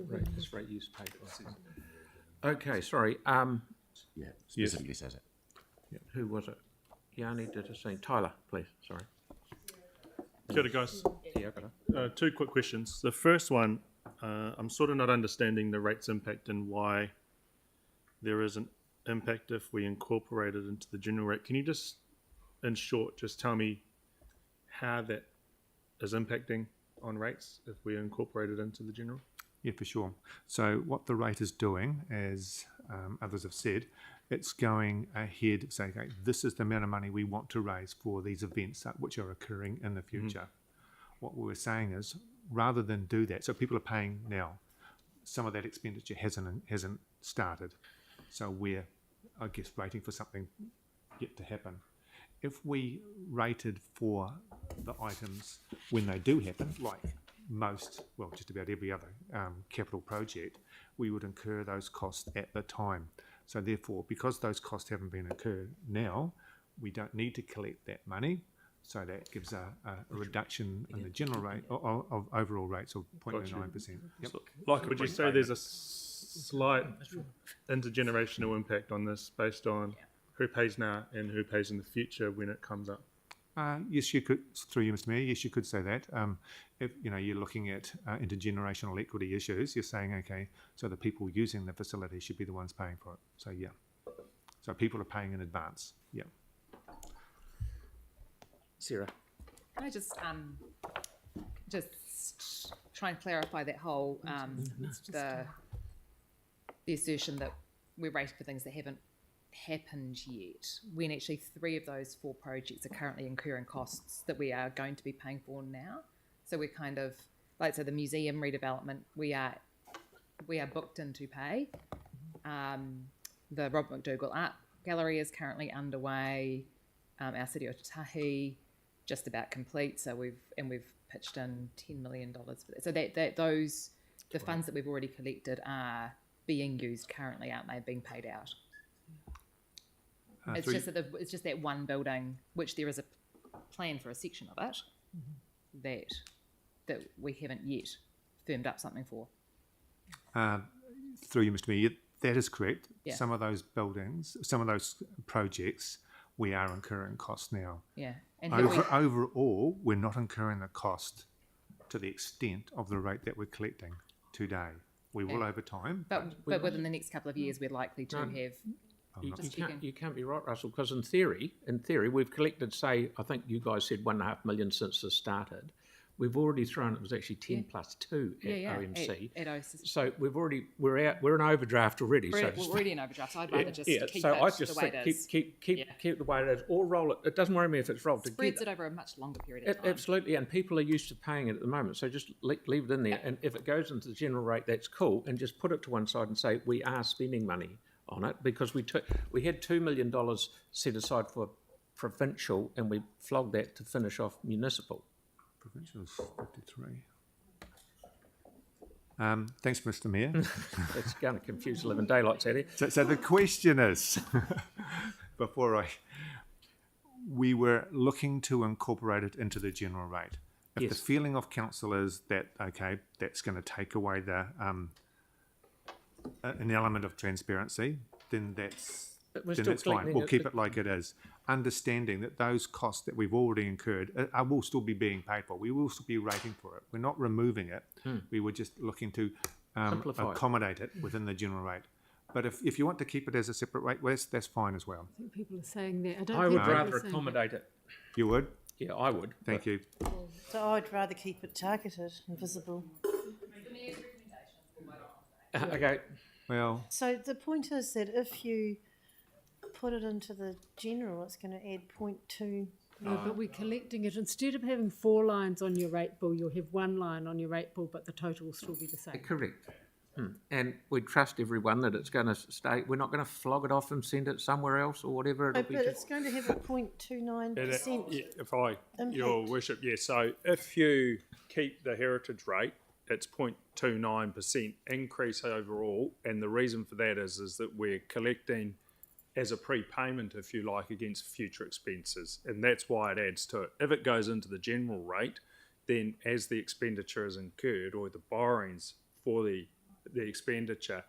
Right, this rate use paid. Okay, sorry. Specifically says it. Who was it? Yanni did a thing. Tyler, please. Sorry. Kia ora, guys. Yeah, got it. 2 quick questions. The first one, I'm sort of not understanding the rates impact and why there is an impact if we incorporate it into the general rate. Can you just, in short, just tell me how that is impacting on rates if we incorporate it into the general? Yeah, for sure. So what the rate is doing, as others have said, it's going ahead saying, okay, this is the amount of money we want to raise for these events which are occurring in the future. What we're saying is, rather than do that, so people are paying now, some of that expenditure hasn't started. So we're, I guess, waiting for something yet to happen. If we rated for the items when they do happen, like most, well, just about every other capital project, we would incur those costs at the time. So therefore, because those costs haven't been incurred now, we don't need to collect that money. So that gives a reduction in the general rate of overall rates of 0.09%. Yep. So, would you say there's a slight intergenerational impact on this based on who pays now and who pays in the future when it comes up? Yes, you could, through you, Mr. Mayor, yes, you could say that. If you're looking at intergenerational equity issues, you're saying, okay, so the people using the facility should be the ones paying for it. So yeah, so people are paying in advance. Yeah. Sarah, can I just try and clarify that whole the assertion that we're rated for things that haven't happened yet, when actually 3 of those 4 projects are currently incurring costs that we are going to be paying for now. So we're kind of, like, so the museum redevelopment, we are booked in to pay. The Rob McDougall Art Gallery is currently underway. Our City o Tahi just about complete. So we've pitched in $10 million for that. So the funds that we've already collected are being used currently, aren't they? Being paid out. It's just that one building, which there is a plan for a section of it, that we haven't yet firmed up something for. Through you, Mr. Mayor, that is correct. Yeah. Some of those buildings, some of those projects, we are incurring costs now. Yeah. And overall, we're not incurring the cost to the extent of the rate that we're collecting today. We will over time. But within the next couple of years, we're likely to have... You can't be right, Russell, because in theory, we've collected, say, I think you guys said 1.5 million since this started. we've already thrown, it was actually 10 Yeah. plus 2 at Yeah, OMC. At OCC. So we're in overdraft already. We're, so we're to already speak. in overdraft, so I'd rather just keep so it I just the way think it is. keep the way it is, or roll it. It doesn't worry me if it's rolled Spreads together. it over a much longer period of time. Absolutely, and people are used to paying it at the moment, so just leave it in there. And if it goes into the general rate, that's cool, and just put it to one side and say we are spending money on it because we had $2 million set aside for provincial, and we flogged that to finish off municipal. Provincial is 53. Thanks, Mr. Mayor. It's going to confuse the living daylights out here. So the question is, we were looking to incorporate it into the general rate. If the feeling of council is that, okay, that's going to take away the an element of transparency, then that's fine. We'll keep it like it is, understanding that those costs that we've already incurred will still be being paid for. We will still be rating for it. We're not removing it. We were just looking to accommodate it within the general rate. But if you want to keep it as a separate rate, that's fine as well. I think people are saying that. I would rather accommodate it. You would? Yeah, I would. Thank you. So I'd rather keep it targeted and visible. Okay. Well. So the point is that if you put it into the general, it's going to add 0.2. No, but we're collecting it. Instead of having 4 lines on your rate bill, you'll have 1 line on your rate bill, but the total will still be the same. Correct. And we trust everyone that it's going to stay. We're not going to flog it off and send it somewhere else or whatever. It'll But it's going to have a 0.29%. Your worship, so if you keep the heritage rate, it's 0.29% increase overall, and the reason for that is that we're collecting as a prepayment, if you like, against future expenses, and that's why it adds to it. If it goes into the general rate, then as the expenditure is incurred or the borrowings for the expenditure,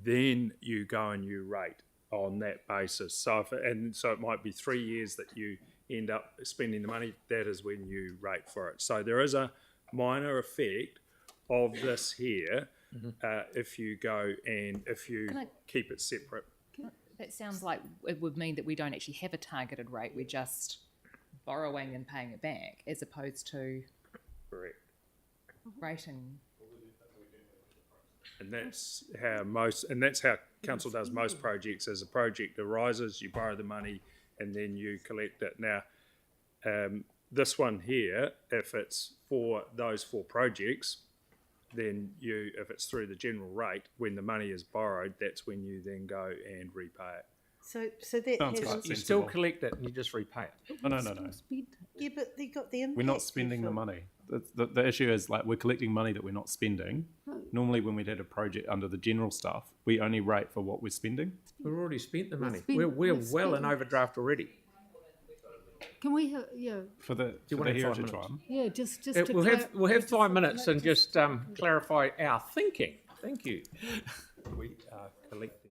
then you go and you rate on that basis. So so it might be 3 years that you end up spending the money. That is when you rate for it. So there is a minor effect of this here if you go and if you keep it separate. That sounds like it would mean that we don't actually have a targeted rate. We're just borrowing and paying it back, as opposed to rating. And that's how council does most projects. As a project arises, you borrow the money and then you collect it. Now, this one here, if it's for those 4 projects, then if it's through the general rate, when the money is borrowed, that's when you then go and repay it. So that has... You still collect it and you just repay it. No. Yeah, but they got the impact. We're not spending the money. The issue is, like, we're collecting money that we're not spending. Normally, when we'd had a project under the general stuff, we only rate for what we're spending. We've already spent the money. We're well in overdraft already. Can we have, For the heritage one? Yeah, just we'll have 5 minutes and just clarify our thinking. Thank you. We are collecting.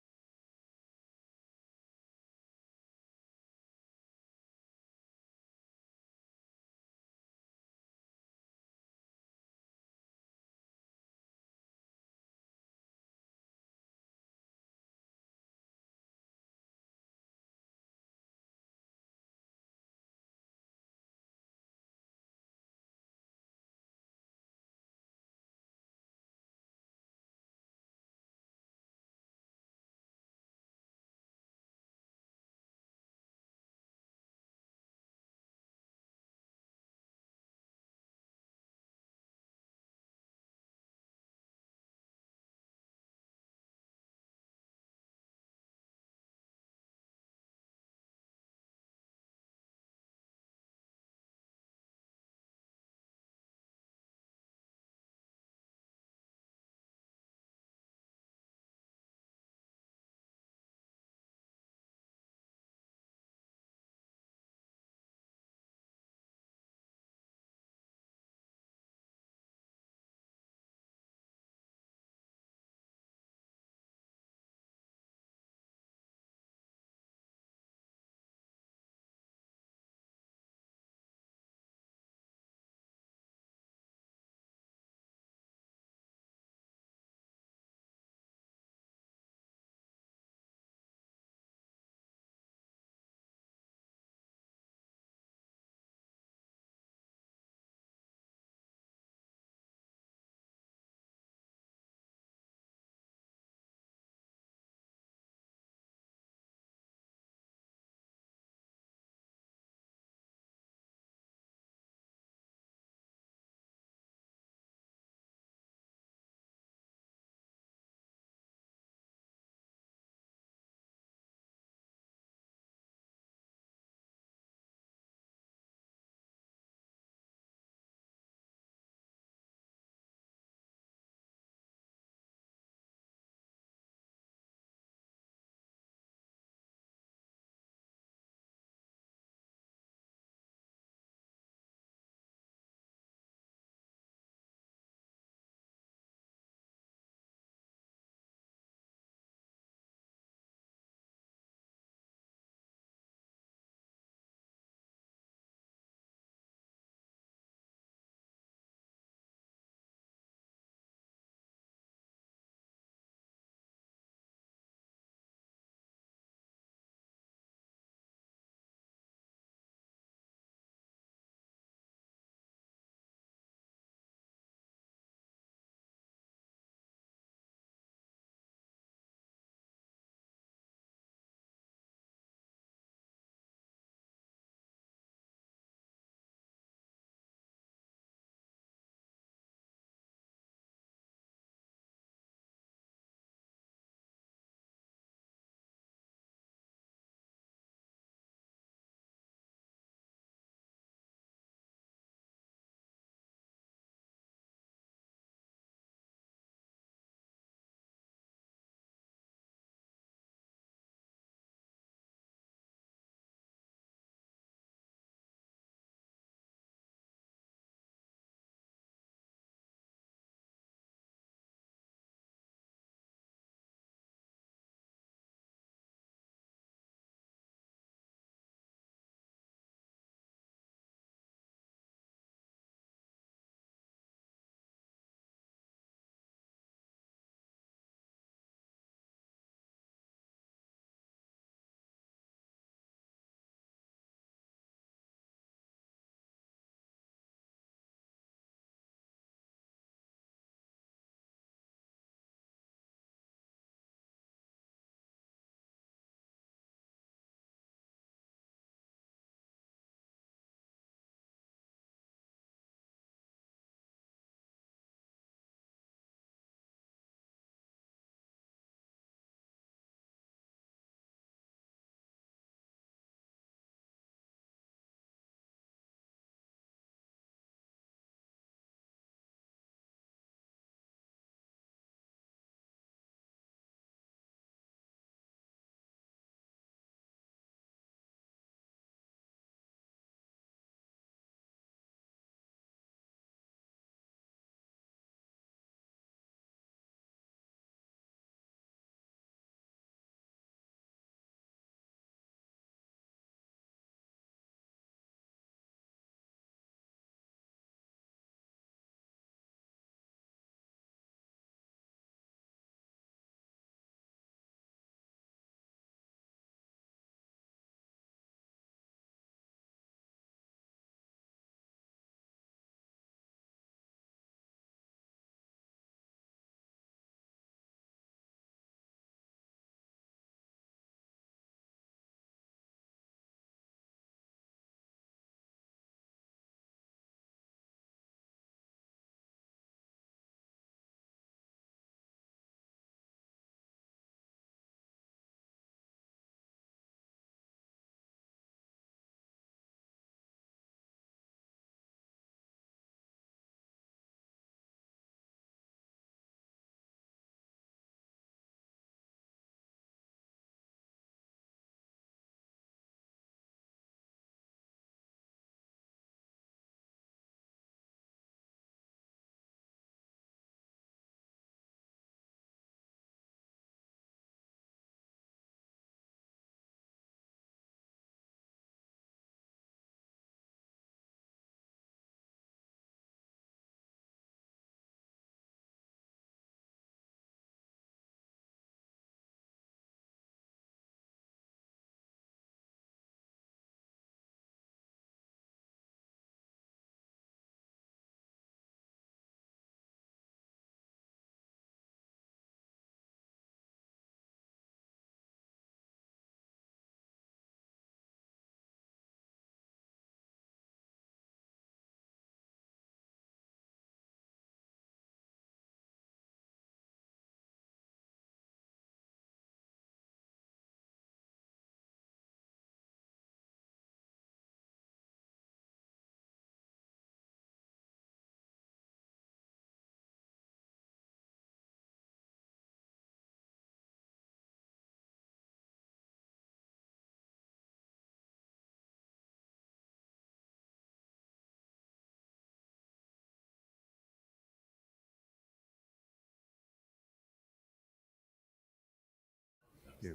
Yeah.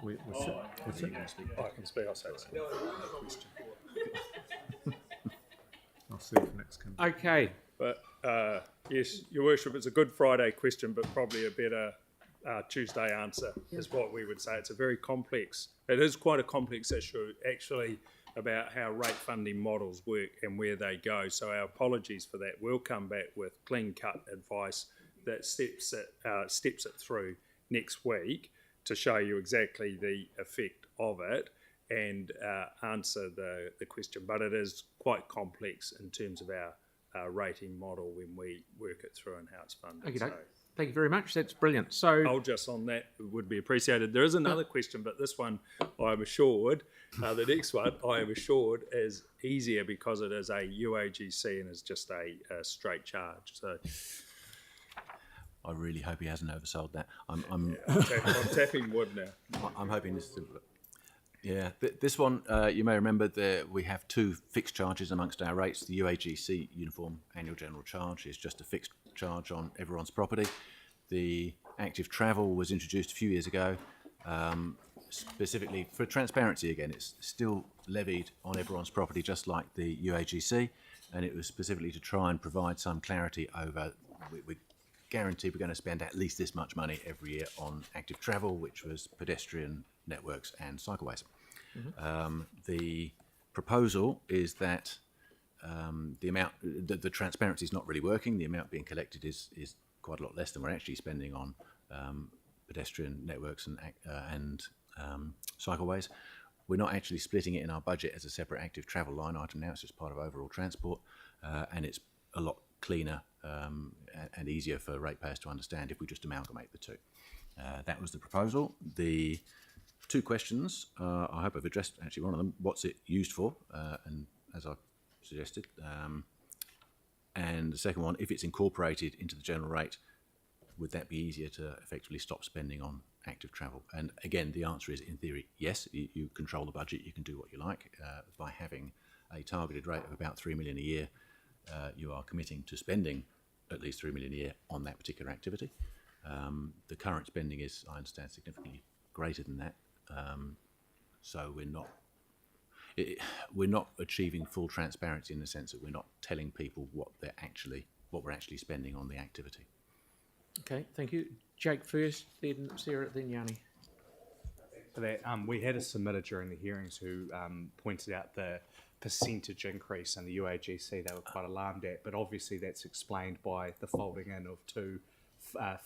What's it? I can speak. I'll say it. I'll see if Nick's come. Okay. But yes, Your Worship, it's a Good Friday question, but probably a better Tuesday answer is what we would say. It's a very complex, it is quite a complex issue actually about how rate funding models work and where they go. So our apologies for that. We'll come back with clean cut advice that steps it through next week to show you exactly the effect of it and answer the question. But it is quite complex in terms of our rating model when we work it through and how it's funded. Okay, So thank you very much. That's brilliant. So I'll just on that would be appreciated. There is another question, but this one I'm assured, the next one I am assured is easier because it is a UAGC and is just a straight charge. So I really hope he hasn't oversold that. I'm tapping wood now. I'm hoping this. Yeah, this one you may remember that we have two fixed charges amongst our rates. The UAGC Uniform Annual General Charge is just a fixed charge on everyone's property. The active travel was introduced a few years ago, specifically for transparency again. It's still levied on everyone's property just like the UAGC, and it was specifically to try and provide some clarity over, we guarantee we're going to spend at least this much money every year on active travel, which was pedestrian networks and cycleways. The proposal is that the amount, the transparency is not really working. The amount being collected is quite a lot less than we're actually spending on pedestrian networks and cycleways. We're not actually splitting it in our budget as a separate active travel line item now. It's just part of overall transport, and it's a lot cleaner and easier for ratepayers to understand if we just amalgamate the two. That was the proposal. The two questions, I hope I've addressed actually one of them, what's it used for, and as I suggested, and the second one, if it's incorporated into the general rate, would that be easier to effectively stop spending on active travel? And again, the answer is, in theory, yes. You control the budget, you can do what you like. By having a targeted rate of about 3 million a year, you are committing to spending at least 3 million a year on that particular activity. The current spending is, I understand, significantly greater than that. So we're not achieving full transparency in the sense that we're not telling people what we're actually spending on the activity. okay, thank you. Jake first, then Sarah, then Yanni. For that, we had a submitter during the hearings who pointed out the percentage increase in the UAGC they were quite alarmed at, but obviously that's explained by the folding in of two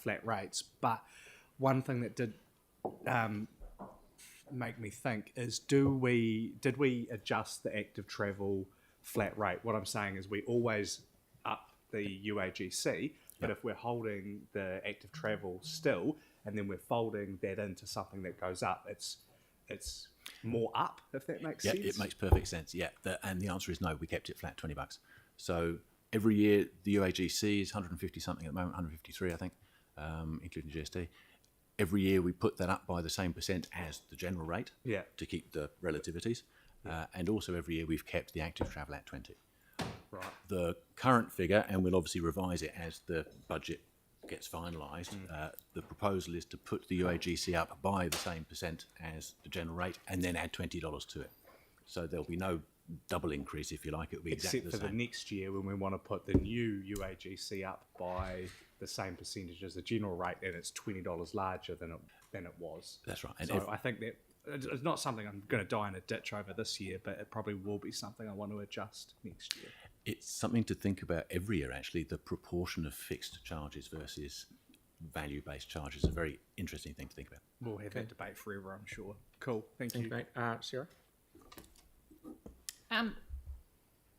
flat rates. But one thing that did make me think is, did we adjust the active travel flat rate? What I'm saying is we always up the UAGC, but if we're holding the active travel still and then we're folding that into something that goes up, it's more up, if that makes sense. Yeah, it makes perfect sense. Yeah, and the answer is no. We kept it flat, $20. So every year the UAGC is 150 something at the moment, 153 I think, including GST. Every year we put that up by the same percent as the general rate to keep the relativities, and also every year we've kept the active travel at 20. Right. The current figure, and we'll obviously revise it as the budget gets finalised, the proposal is to put the UAGC up by the same percent as the general rate and then add $20 to it. So there'll be no double increase, if you like. It'll be exactly the same. Except for the next year when we want to put the new UAGC up by the same percentage as the general rate, and it's $20 larger than it was. That's right. And so I think that it's not something I'm going to die in a ditch over this year, but it probably will be something I want to adjust next year. It's something to think about every year, actually. The proportion of fixed charges versus value-based charges is a very interesting thing to think about. We'll have that debate forever, I'm sure. Cool. Thank you. Okay. Sarah?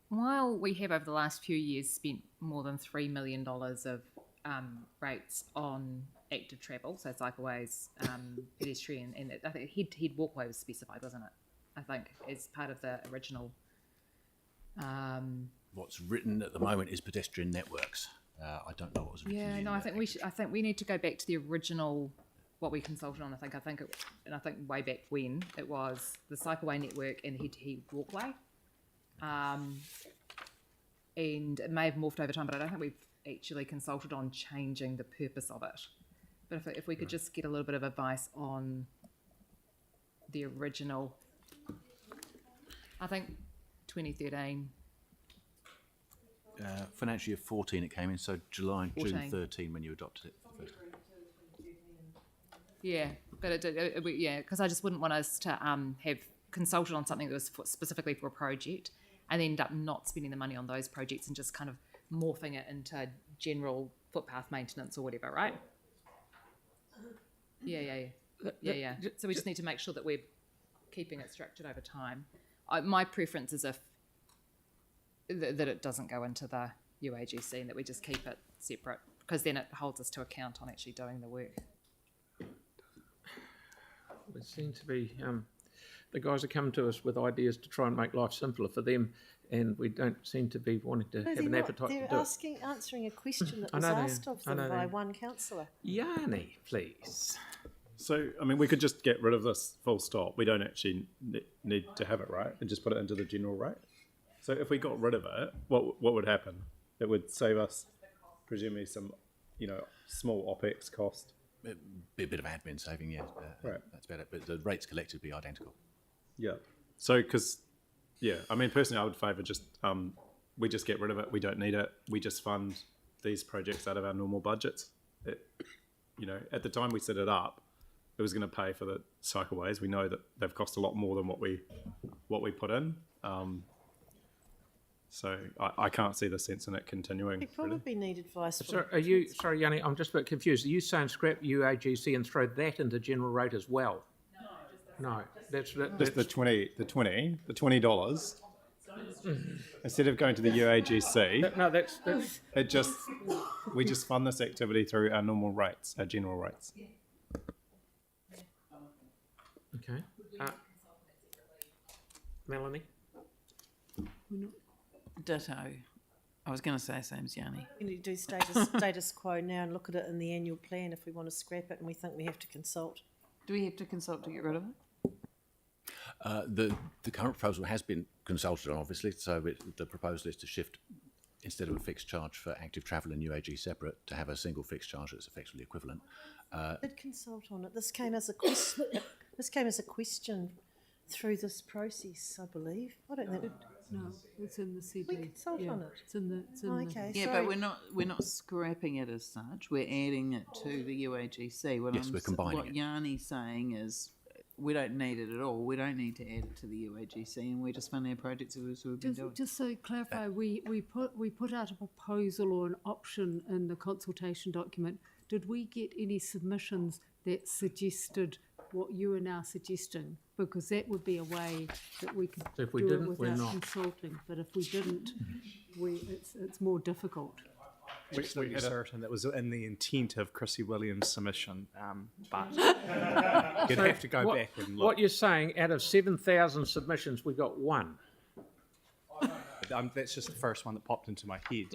While we have over the last few years spent more than $3 million of rates on active travel, so cycleways, pedestrian, and I think head walkway was specified, wasn't it? I think as part of the original. What's written at the moment is pedestrian networks. I don't know what was originally. Yeah, no, I think we need to go back to the original what we consulted on. I think way back when it was the cycleway network and the head-to-head walkway. And it may have morphed over time, but I don't think we've actually consulted on changing the purpose of it. But if we could just get a little bit of advice on the original, I think 2013. Financial year 14 it came in, so July, June 14. 13 when you adopted it for the first time. Yeah, but because I just wouldn't want us to have consulted on something that was specifically for a project and end up not spending the money on those projects and just kind of morphing it into general footpath maintenance or whatever, right? Yeah. So we just need to make sure that we're keeping it structured over time. My preference is that it doesn't go into the UAGC and that we just keep it separate, because then it holds us to account on actually doing the work. There seem to be the guys are coming to us with ideas to try and make life simpler for them, and we don't seem to be wanting to have an appetite to do it. Answering a question that was asked of them by one councillor. Yanni, please. So, I mean, we could just get rid of this full stop. We don't actually need to have it, right? And just put it into the general rate. So if we got rid of it, what would happen? It would save us, presumably, some, small OPEX cost. Be a bit of admin saving, yeah. Right. That's about it. But the rates collected would be identical. Yeah. So, I mean, personally, I would favour just, we just get rid of it. We don't need it. We just fund these projects out of our normal budgets. At the time we set it up, it was going to pay for the cycleways. We know that they've cost a lot more than what we put in. So I can't see the sense in it continuing. We probably need advice. Sorry, Yanni, I'm just a bit confused. Are you saying scrap UAGC and throw that into general rate as well? No, that's just the $20. Instead of going to the UAGC, we just fund this activity through our normal rates, our general rates. Okay. Melanie? Ditto. I was going to say same as Yanni. We need to do status quo now and look at it in the annual plan if we want to scrap it and we think we have to consult. Do we have to consult to get rid of it? The current proposal has been consulted on, obviously, so the proposal is to shift, instead of a fixed charge for active travel and UAG separate, to have a single fixed charge that's effectively equivalent. Did consult on it. This came as a question. This came as a question through this process, I believe. I don't think. No, it's in the CD. We consult on it. It's in the. Okay. Yeah, sorry. but we're not scrapping it as such. We're adding it to the UAGC. We're combining what it. Yanni's saying is, we don't need it at all. We don't need to add it to the UAGC, and we just fund our projects as we've been doing. Just so clarify, we put out a proposal or an option in the consultation document. Did we get any submissions that suggested what you are now suggesting? Because that would be a way that we could So if we do didn't, it we're without not. consulting. But if we didn't, it's more difficult. Just to be certain that was in the intent of Chrissy Williams' submission, but you'd have to go back and look. What you're saying, out of 7,000 submissions, we got one. That's just the first one that popped into my head.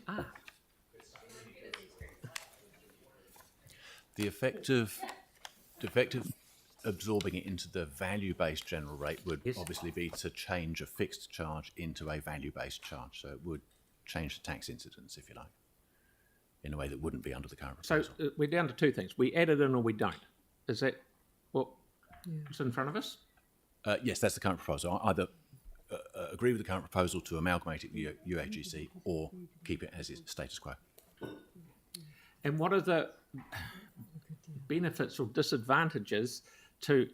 The effect of absorbing it into the value-based general rate would obviously be to change a fixed charge into a value-based charge. So it would change the tax incidence, if you like, in a way that wouldn't be under the current proposal. So we're down to two things. We add it in or we don't. Is that what's in front of us? Yes, that's the current proposal. Either agree with the current proposal to amalgamate it with UAGC or keep it as is, status quo. And what are the benefits or disadvantages to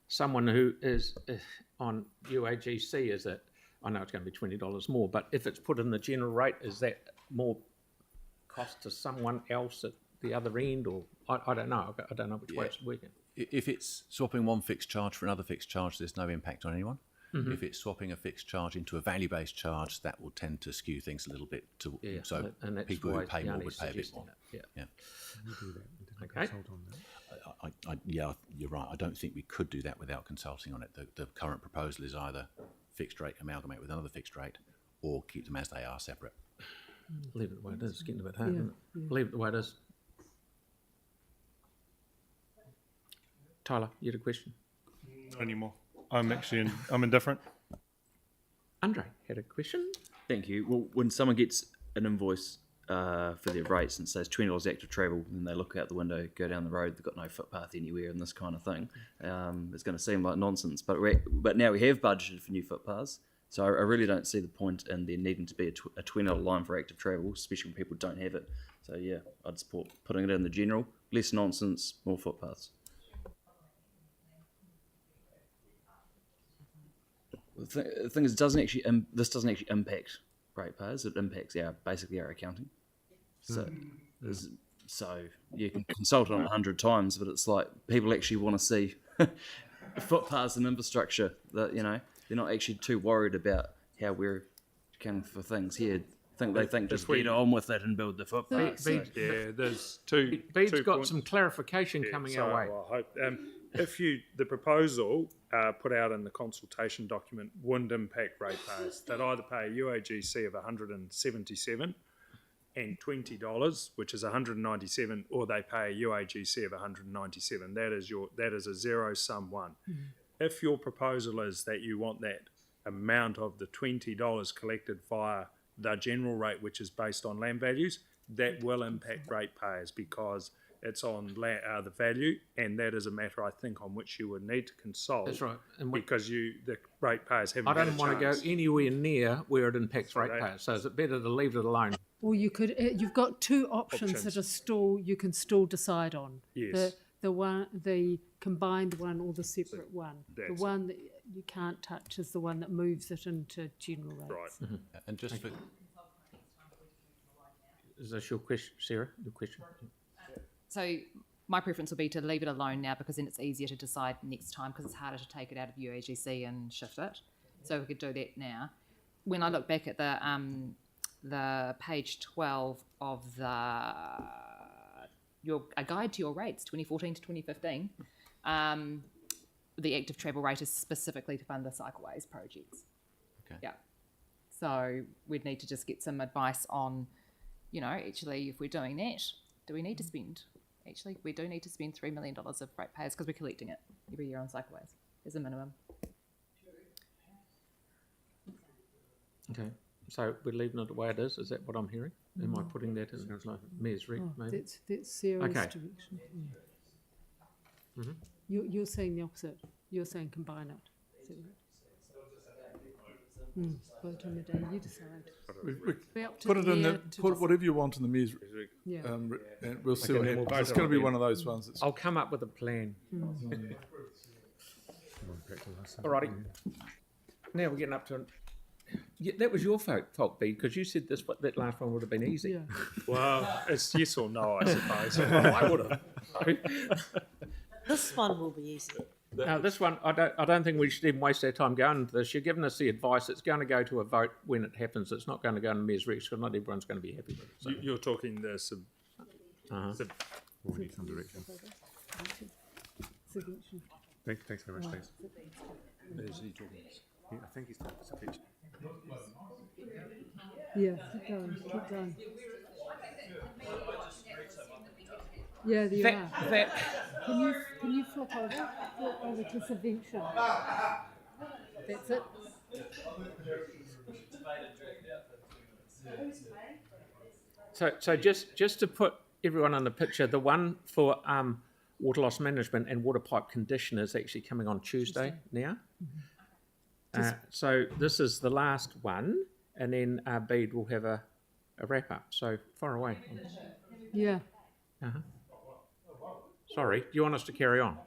someone who is on UAGC? Is it, I know it's going to be $20 more, but if it's put in the general rate, is that more cost to someone else at the other end? Or I don't know. I don't know which way it's working. If it's swapping one fixed charge for another fixed charge, there's no impact on anyone. Mhm. If it's swapping a fixed charge into a value-based charge, that will tend to skew things a little bit. So and that's people who why pay more Yanni's would pay a bit suggesting more. it. Yeah. Okay. Okay. Yeah, you're right. I don't think we could do that without consulting on it. The current proposal is either fixed rate, amalgamate with another fixed rate, or keep them as they are separate. Leave it the way it is. It's getting a bit hard, isn't it? Leave it the way it is. Tyler, you had a question? Not anymore. I'm indifferent. Andre had a question. Thank you. Well, when someone gets an invoice for their rates and says $20 active travel, and they look out the window, go down the road, they've got no footpath anywhere and this kind of thing. It's going to seem like nonsense, but now we have budgeted for new footpaths, so I really don't see the point in there needing to be a $20 line for active travel, especially when people don't have it. So yeah, I'd support putting it in the general, less nonsense, more footpaths. The thing is, this doesn't actually impact ratepayers. It impacts basically our accounting. So you can consult on it 100 times, but it's like people actually want to see footpaths and infrastructure. That they're not actually too worried about how we're accounting for things here. They think just get on with it and build the footpaths. Yeah, there's two. Bede's got some clarification coming our way. I hope. If the proposal put out in the consultation document wouldn't impact ratepayers, they'd either pay a UAGC of $177 and $20, which is $197, or they pay a UAGC of $197. That is a zero-sum one. If your proposal is that you want that amount of the $20 collected via the general rate, which is based on land values, that will impact ratepayers because it's on the value, and that is a matter, I think, on which you would need to consult. That's right. And because the ratepayers haven't. I don't want to go anywhere near where it impacts ratepayers. So is it better to leave it alone? Or you could. You've got two options that are still you can still decide on. Yes. The combined one or the separate one. The one that you can't touch is the one that moves it into general rates. Right. Mm-hmm. And just for. Is this your question, Sarah? Your question? So my preference would be to leave it alone now, because then it's easier to decide next time, because it's harder to take it out of UAGC and shift it. So we could do that now. When I look back at the page 12 of a guide to your rates, 2014 to 2015, the active travel rate is specifically to fund the cycleways projects. Okay. Yeah. So we'd need to just get some advice on, actually, if we're doing that, do we need to spend? Actually, we do need to spend $3 million of ratepayers because we're collecting it every year on cycleways as a minimum. Okay, so we're leaving it the way it is. Is that what I'm hearing? Am I putting that in like Mayor's Rec, maybe? That's Sarah's direction. Mm-hmm. You're saying the opposite. You're saying combine it. Is that right? By the time of the day, you decide. Put it in the put whatever you want in the Mayor's Yeah. and we'll see what happens. It's going to be one of those ones. I'll come up with a plan. Alrighty. Now we're getting up to. That was your fault, B, because you said that last one would have been easy. Yeah. Well, it's yes or no, I suppose. Well, I would have. This one will be easy. No, this one, I don't think we should even waste our time going to this. You're giving us the advice. It's going to go to a vote when it happens. It's not going to go in the Mayor's Rec, because not everyone's going to be happy with it. So. You're talking the We'll need some direction. Thanks very much, thanks. Is he talking? Yeah, I think he's talking subvention. Yeah, keep going, keep going. Yeah, there you are. Can you flip over to subvention? That's it. So just to put everyone on the picture, the one for water loss management and water pipe condition is actually coming on Tuesday now. So this is the last one, and then Bede will have a wrap up. So far away. Yeah. Uh-huh. Sorry, do you want us to carry on?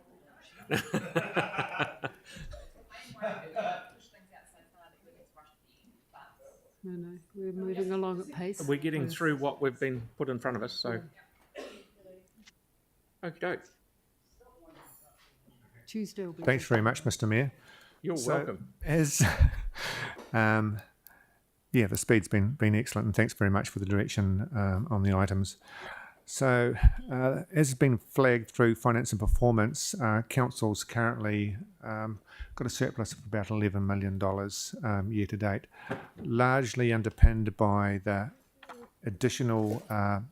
No, we're moving along at pace. We're getting through what we've been put in front of us, so. Okie doke. Tuesday will be. Thanks very much, Mr. Mayor. You're welcome. As the speed's been excellent, and thanks very much for the direction on the items. So, as has been flagged through finance and performance, council's currently got a surplus of about $11 million year to date, largely underpinned by the additional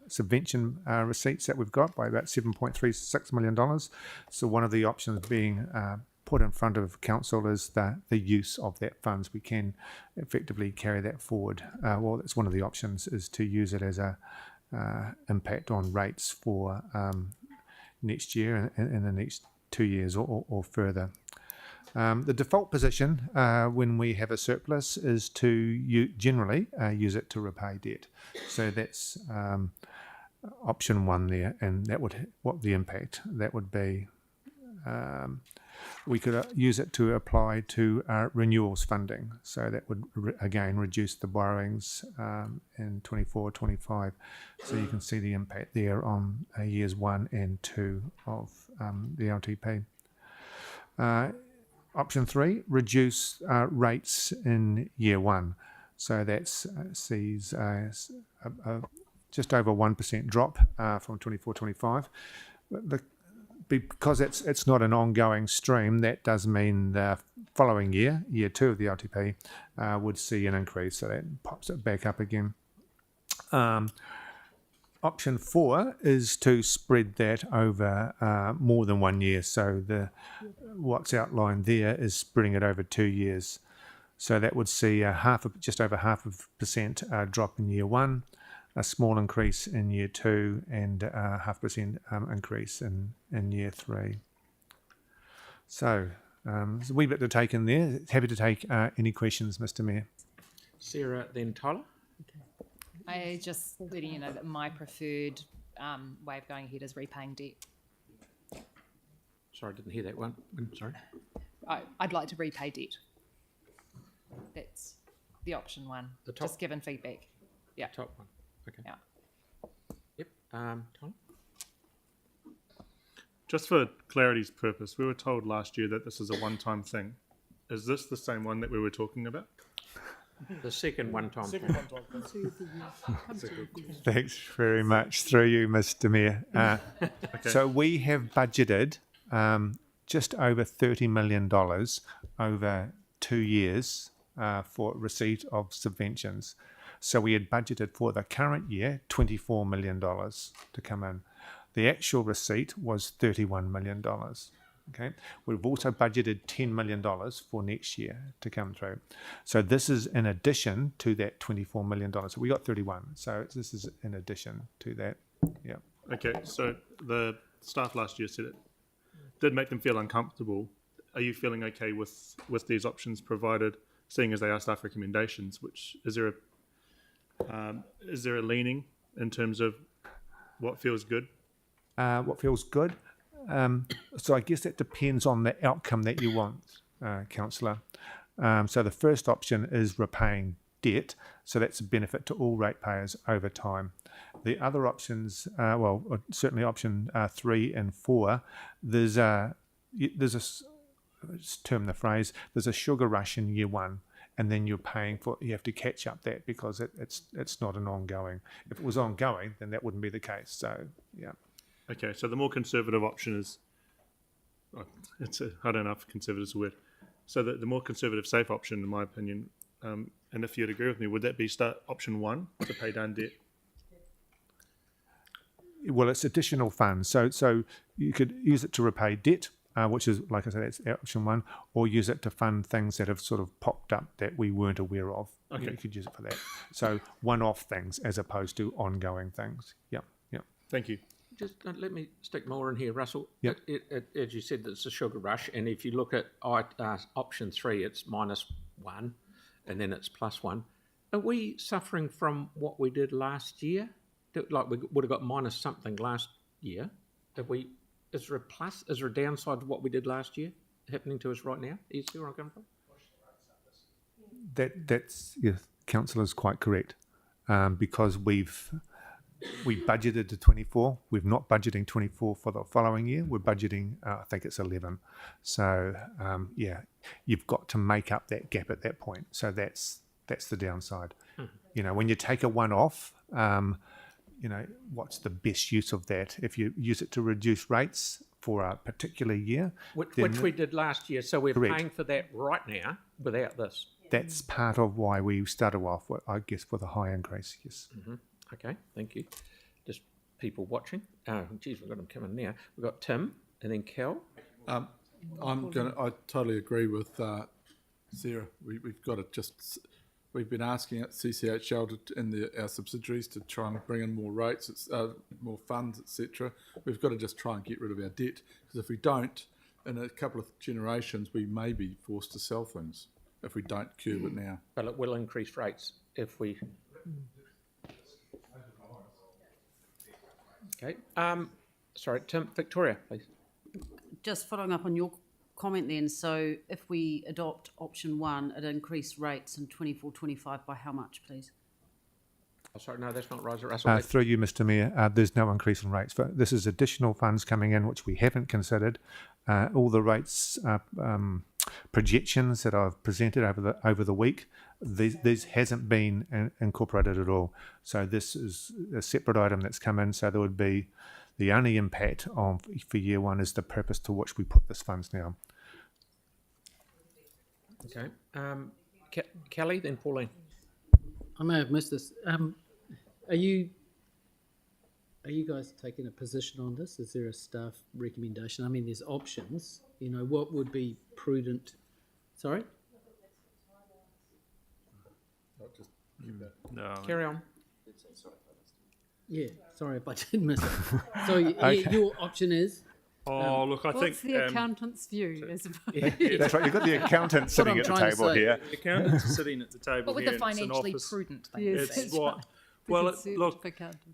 subvention receipts that we've got by about $7.36 million. So one of the options being put in front of council is the use of that funds. We can effectively carry that forward. Well, that's one of the options, is to use it as a impact on rates for next year and in the next 2 years or further. The default position when we have a surplus is to generally use it to repay debt. So that's option 1 there, and that would what the impact that would be. We could use it to apply to renewals funding, so that would again reduce the borrowings in 24-25. So you can see the impact there on years 1 and 2 of the LTP. Option 3, reduce rates in year 1. So that sees just over 1% drop from 24-25. Because it's not an ongoing stream, that does mean the following year, year 2 of the LTP, would see an increase. So that pops it back up again. Option 4 is to spread that over more than 1 year. So what's outlined there is spreading it over 2 years. So that would see just over 0.5% drop in year 1, a small increase in year 2, and 0.5% increase in year 3. So there's a wee bit to take in there. Happy to take any questions, Mr. Mayor. Sarah, then Tyler. I just letting you know that my preferred way of going ahead is repaying debt. Sorry, I didn't hear that one. Sorry. I'd like to repay debt. That's the option 1. The top, just given feedback. Yeah. Top one. Okay. Yeah. Yep. Tyler? Just for clarity's purpose, we were told last year that this is a one-time thing. Is this the same one that we were talking about? The second one-time thing. Thanks very much. Through you, Mr. Mayor. Okay. So we have budgeted just over $30 million over 2 years for receipt of subventions. So we had budgeted for the current year $24 million to come in. The actual receipt was $31 million. Okay, we've also budgeted $10 million for next year to come through. So this is in addition to that $24 million. So we got 31. So this is in addition to that. Yeah. Okay, so the staff last year said it did make them feel uncomfortable. Are you feeling okay with these options provided, seeing as they are staff recommendations? Which is there a leaning in terms of what feels good? What feels good? So I guess that depends on the outcome that you want, Councillor. So the first option is repaying debt. So that's a benefit to all ratepayers over time. The other options, certainly option 3 and 4, there's a let's term the phrase, there's a sugar rush in year 1. And then you have to catch up that because it's not an ongoing. If it was ongoing, then that wouldn't be the case. So, yeah. Okay, so the more conservative option is, I don't know if conservative is a word. So the more conservative, safe option, in my opinion, and if you'd agree with me, would that be option 1 to pay down debt? Well, it's additional funds. So you could use it to repay debt, which is, like I said, that's option 1, or use it to fund things that have sort of popped up that we weren't aware of. Okay. You could use it for that. So one-off things as opposed to ongoing things. Yeah. Thank you. Just let me stick more in here, Russell. Yep. As you said, it's a sugar rush, and if you look at option 3, it's -1, and then it's +1. Are we suffering from what we did last year? Like we would have got minus something last year. Is there a plus? Is there a downside to what we did last year happening to us right now? You see where I'm coming from? That's Councillor's quite correct, because we budgeted to 24. We're not budgeting 24 for the following year. We're budgeting, I think it's 11. So you've got to make up that gap at that point. So that's the downside. When you take a one-off, what's the best use of that? If you use it to reduce rates for a particular year, which we did last year, so we're correct. paying for that right now without this. That's part of why we started off, I guess, with a high increase. Yes. Mm-hmm. Okay, thank you. Just people watching. Oh, geez, we've got them coming now. We've got Tim and then Kel. I totally agree with Sarah. We've got to we've been asking at CCHL and our subsidiaries to try and bring in more rates, more funds, etc. We've got to just try and get rid of our debt, because if we don't, in a couple of generations, we may be forced to sell things if we don't curb it now. But it will increase rates if we... Okay. Sorry, Tim, Victoria, please. Just following up on your comment then, so if we adopt option 1, it increased rates in 24-25 by how much, please? Oh, sorry, no, that's not right. Russell. Through you, Mr Mayor, there's no increase in rates. But this is additional funds coming in, which we haven't considered. All the rates projections that I've presented over the week, these hasn't been incorporated at all. So this is a separate item that's come in. So there would be the only impact for year 1 is the purpose to which we put this funds now. Okay. Kelly, then Pauline. I may have missed this. Are you guys taking a position on this? Is there a staff recommendation? I mean, there's options. You know, what would be prudent? Sorry? No. Carry on. Yeah, sorry if I did miss it. So your option is? Look, I think... What's the accountant's view? That's right, you've got the accountant sitting at the table here. The accountants are sitting at the table But with here. the financially prudent thing. Yes, It's what... Well, look,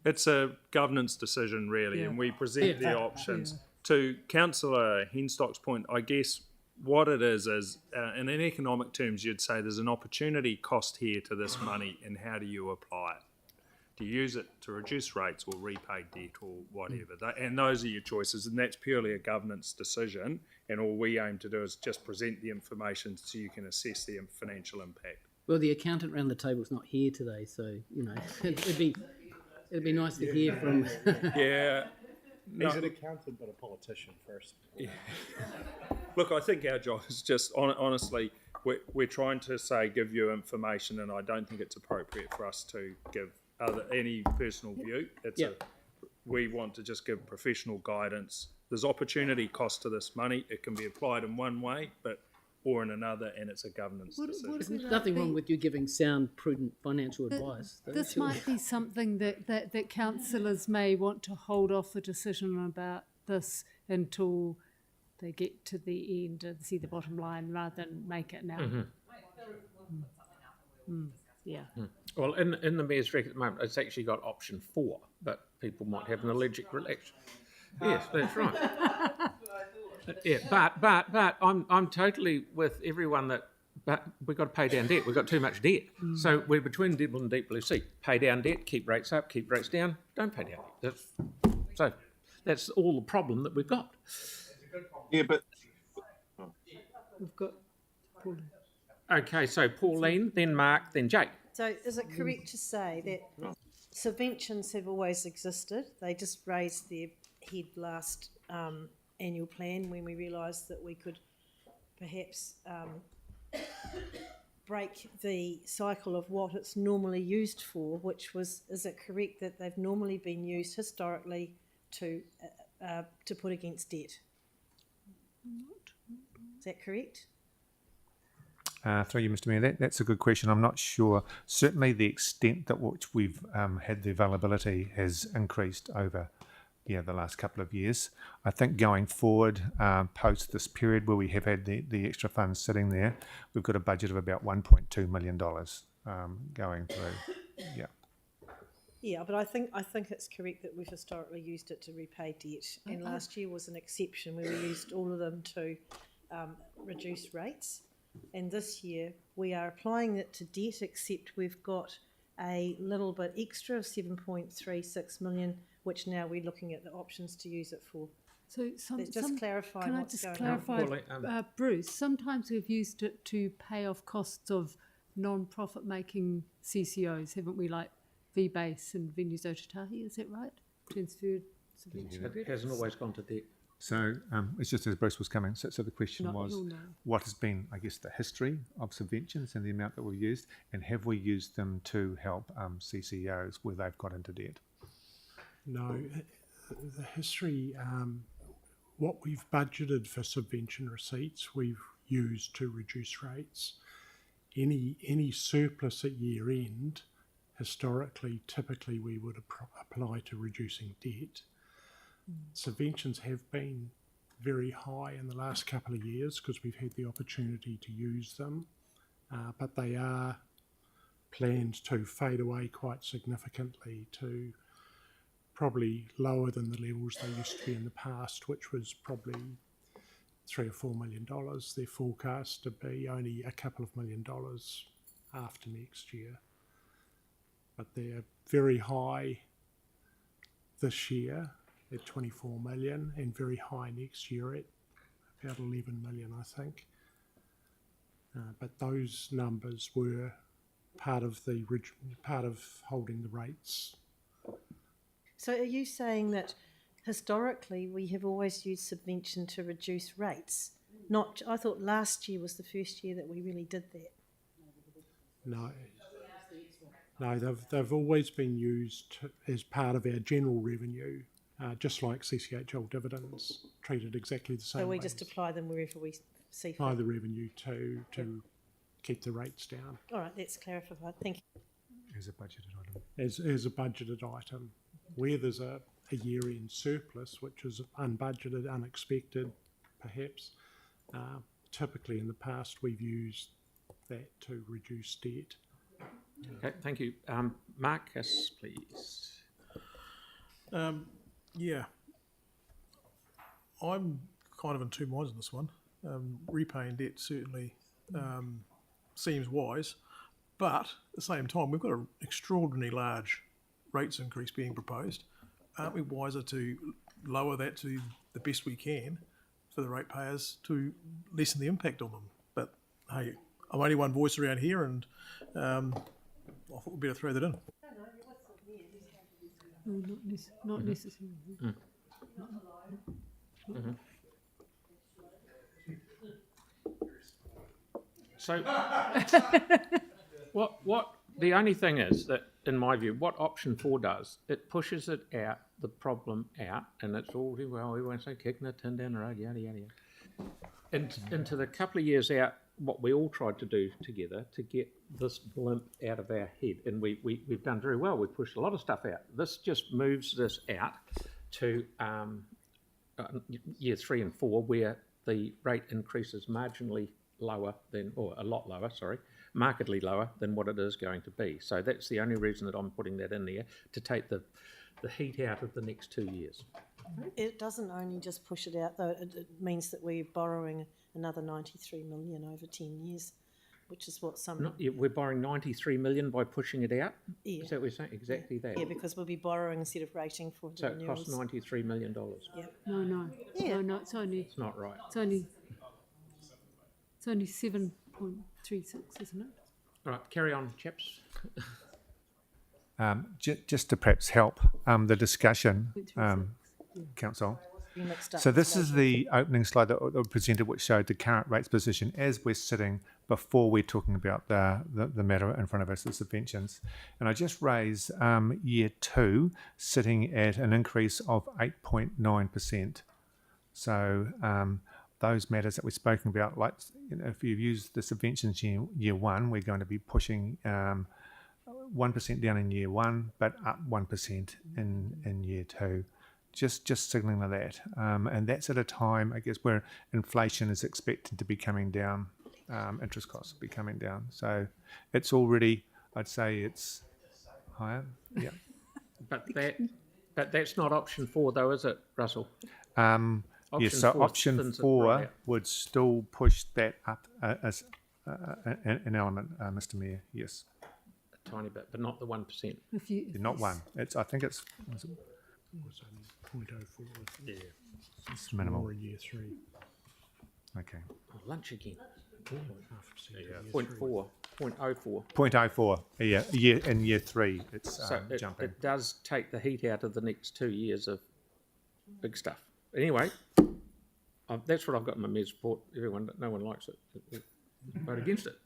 it's a governance decision, really, and we present the options. To Councillor Henstock's point, I guess what it is in economic terms, you'd say there's an opportunity cost here to this money, and how do you apply it? Do you use it to reduce rates or repay debt or whatever? And those are your choices, and that's purely a governance decision, and all we aim to do is just present the information so you can assess the financial impact. Well, the accountant around the table's not here today, so, you know, it'd be nice to hear from... Yeah. He's an accountant, but a politician first. Yeah. Look, I think our job is just, honestly, we're trying to give you information, and I don't think it's appropriate for us to give any personal view. We want to just give professional guidance. There's opportunity cost to this money. It can be applied in one way, or in another, and it's a governance decision. There's nothing wrong with you giving sound, prudent financial advice. This might be something that councillors may want to hold off a decision about this until they get to the end and see the bottom line rather than make it now. Yeah. Well, in the Mayor's Rec at the moment, it's actually got option 4, but people might have an allergic reaction. Yes, that's right. Yeah, but I'm totally with everyone but we've got to pay down debt. We've got too much debt. So we're between Deadpool and Deep Blue Sea. Pay down debt, keep rates up, keep rates down, don't pay down debt. So that's all the problem that we've got. Yeah, but... We've got Pauline. Okay, so Pauline, then Mark, then Jake. So is it correct to say that subventions have always existed? They just raised their head last annual plan when we realised that we could perhaps break the cycle of what it's normally used for, which was, is it correct that they've normally been used historically to put against debt? Is that correct? Through you, Mr Mayor, that's a good question. I'm not sure. Certainly the extent that which we've had the availability has increased over the last couple of years. I think going forward, post this period where we have had the extra funds sitting there, we've got a budget of about $1.2 million going through. Yeah. Yeah, but I think it's correct that we've historically used it to repay debt, and last year was an exception where we used all of them to reduce rates. And this year we are applying it to debt, except we've got a little bit extra of 7.36 million, which now we're looking at the options to use it for. So clarifying can I what's just going clarify, on. Bruce? Sometimes we've used it to pay off costs of non-profit making CCOs, haven't we? Like V-Base and Venues Otatahi, is that right? Transferred subvention. It hasn't always gone to debt. So it's just as Bruce was coming. So the question was, what has been, I guess, the history of subventions and the amount that we've used, and have we used them to help CCOs where they've got into debt? No, the history what we've budgeted for subvention receipts, we've used to reduce rates. Any surplus at year end, historically, typically we would apply to reducing debt. Subventions have been very high in the last couple of years because we've had the opportunity to use them, but they are planned to fade away quite significantly to probably lower than the levels they used to be in the past, which was probably $3 or $4 million. They're forecast to be only a couple of $1 million after next year. But they're very high this year at 24 million and very high next year at about 11 million, I think. But those numbers were part of holding the rates. So are you saying that historically we have always used subvention to reduce rates? Not, I thought last year was the first year that we really did that. No, they've always been used as part of our general revenue, just like CCHL dividends, treated exactly the same way. So we just apply them wherever we see fit. Apply the revenue to keep the rates down. All right, that's clarified. Thank you. As a budgeted item. As a budgeted item. Where there's a year-end surplus, which is unbudgeted, unexpected, perhaps, typically in the past we've used that to reduce debt. Okay, thank you. Marcus, please. Yeah, I'm kind of in two minds on this one. Repaying debt certainly seems wise, but at the same time we've got an extraordinarily large rates increase being proposed. Aren't we wiser to lower that to the best we can for the ratepayers to lessen the impact on them? But hey, I'm only one voice around here, and I thought we'd better throw that in. No, not necessarily. Mm-hmm. So, what the only thing is that, in my view, what option 4 does, it pushes it out, the problem out, and it's all, well, we won't say kicking a tin down the road, yada, yada, yada. Into the couple of years out, what we all tried to do together to get this blimp out of our head, and we've done very well. We've pushed a lot of stuff out. This just moves this out to year 3 and 4, where the rate increase is marginally lower than, or a lot lower, sorry, markedly lower than what it is going to be. So that's the only reason that I'm putting that in there, to take the heat out of the next 2 years. It doesn't only just push it out, though. It means that we're borrowing another 93 million over 10 years, which is what some... We're borrowing 93 million by pushing it out? Yeah. Is that what we're saying? Exactly that? Yeah, because we'll be borrowing instead of rating for So renewals. it costs $93 million? Yeah. No. Yeah. No, it's only... It's not right. It's only 7.36, isn't it? All right, carry on, chaps. Just to perhaps help the discussion, Council. You mixed up So the this is slide. the opening slide that we presented, which showed the current rates position as we're sitting before we're talking about the matter in front of us, the subventions. And I just raised year 2 sitting at an increase of 8.9%. So those matters that we've spoken about, like, you know, if you've used the subventions year 1, we're going to be pushing 1% down in year 1, but up 1% in year 2. Just signalling that, and that's at a time, I guess, where inflation is expected to be coming down, interest costs will be coming down. So it's already, I'd say, it's higher. Yeah. But that's not option 4, though, is it, Russell? Yes. So option 4 would still push that up as an element, Mr. Mayor. Yes. A tiny bit, but not the 1%. Not one. I think it's. It's only 0.04. Yeah. It's minimal. More in year 3. Okay. Oh, lunch again. 0.4. 0.04. 0.04. Yeah. In year 3, it's So jumping. it does take the heat out of the next 2 years of big stuff. Anyway, that's what I've got in my mayor's report. No one likes it. Vote against it.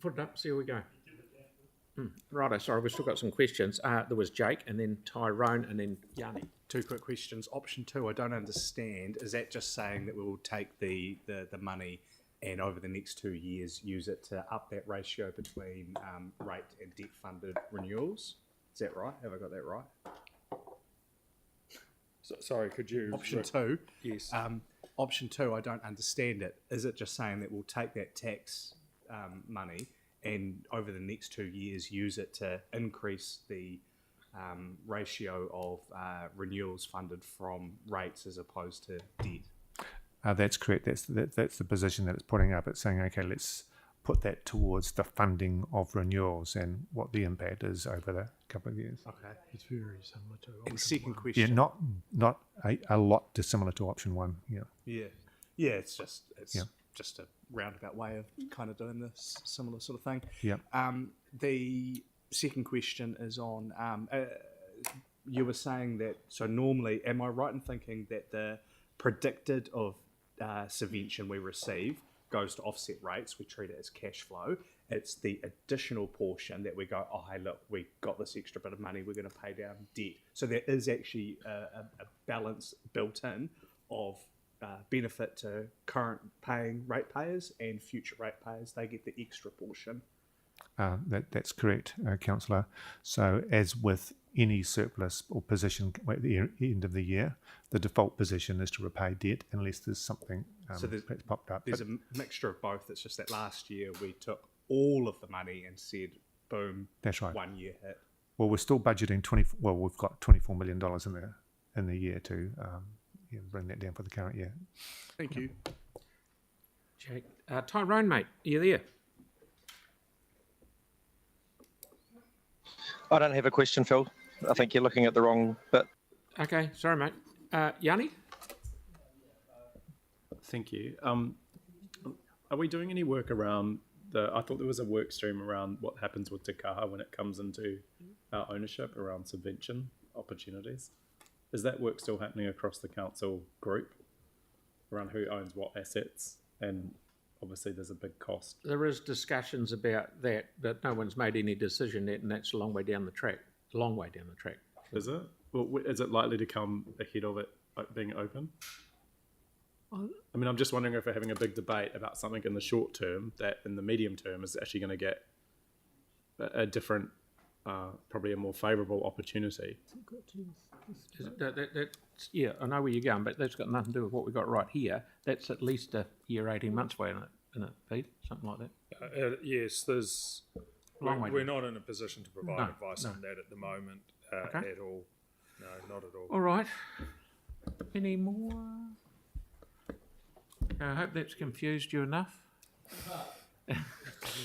Put it up, see how we go. Righto, sorry, we've still got some questions. There was Jake, and then Tyrone, and then Yanni. Two quick questions. Option 2, I don't understand. Is that just saying that we will take the money and over the next 2 years use it to up that ratio between rate and debt funded renewals? Is that right? Have I got that right? Sorry, could you? Option 2. Yes. Option 2, I don't understand it. Is it just saying that we'll take that tax money and over the next 2 years use it to increase the ratio of renewals funded from rates as opposed to debt? That's correct. That's the position that it's putting up. It's saying, okay, let's put that towards the funding of renewals and what the impact is over the couple of years. Okay. It's very similar to And option second one. question. Yeah, not a lot dissimilar to option 1. Yeah. Yeah. It's just Yeah. just a roundabout way of kind of doing this similar sort of thing. Yep. The second question is on you were saying that, so normally, am I right in thinking that the predicted of subvention we receive goes to offset rates? We treat it as cash flow. It's the additional portion that we go, oh, hey, look, we got this extra bit of money, we're going to pay down debt. So there is actually a balance built in of benefit to current paying ratepayers and future ratepayers. They get the extra portion. That's correct, Councillor. So as with any surplus or position at the end of the year, the default position is to repay debt unless there's something So that's popped up. There's a mixture of both. It's just that last year we took all of the money and said, boom, That's right. 1 year hit. Well, we're still budgeting we've got $24 million in the year to bring that down for the current year. Thank you. Jake. Tyrone, mate, are you there? I don't have a question, Phil. I think you're looking at the wrong bit. Okay, sorry, mate. Yanni? Thank you. Are we doing any work around I thought there was a work stream around what happens with Te Kaha when it comes into our ownership around subvention opportunities. Is that work still happening across the council group around who owns what assets? And obviously there's a big cost. There is discussions about that, but no one's made any decision yet, and that's a long way down the track. A long way down the track. Is it? Well, is it likely to come ahead of it being open? I mean, I'm just wondering if we're having a big debate about something in the short term that in the medium term is actually going to get a different, probably a more favourable opportunity. Yeah, I know where you're going, but that's got nothing to do with what we've got right here. That's at least a year, 18 months away, isn't it, Pete? Something like that. Yes, there's. We're not in a position to provide advice no. on that at the moment Okay. at all. No, not at all. All right. Any more? I hope that's confused you enough. I think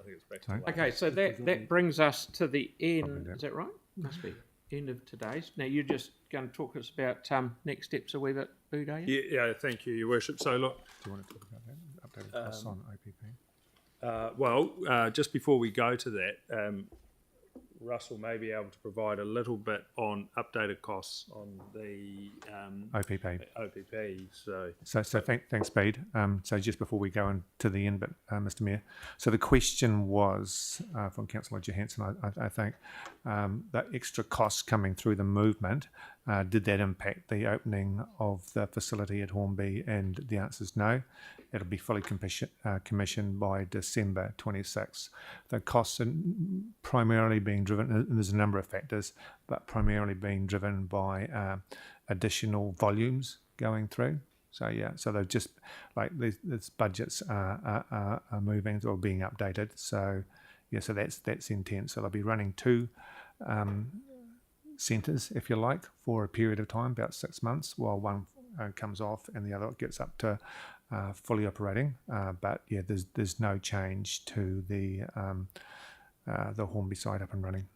it's back to Okay, so that brings us to the end. Is that right? Must be end of today's. Now you're just going to talk us about next steps a wee bit, Bood, are you? Yeah, thank you, Your Worship. So look, Do you want to talk about that? Updated costs on OPP? just before we go to that, Russell may be able to provide a little bit on updated costs on the OPP. So Thanks, Bede. So just before we go into the end, but Mr. Mayor, so the question was from Councillor Johansson, I think, the extra costs coming through the movement, did that impact the opening of the facility at Hornby? And the answer is no. It'll be fully commissioned by December 26. The costs are primarily being driven, and there's a number of factors, but primarily being driven by additional volumes going through. So so they're just like these budgets are moving or being updated. So so that's intent. So they'll be running 2 centres, if you like, for a period of time, about 6 months, while one comes off and the other gets up to fully operating. But there's no change to the Hornby site up and running.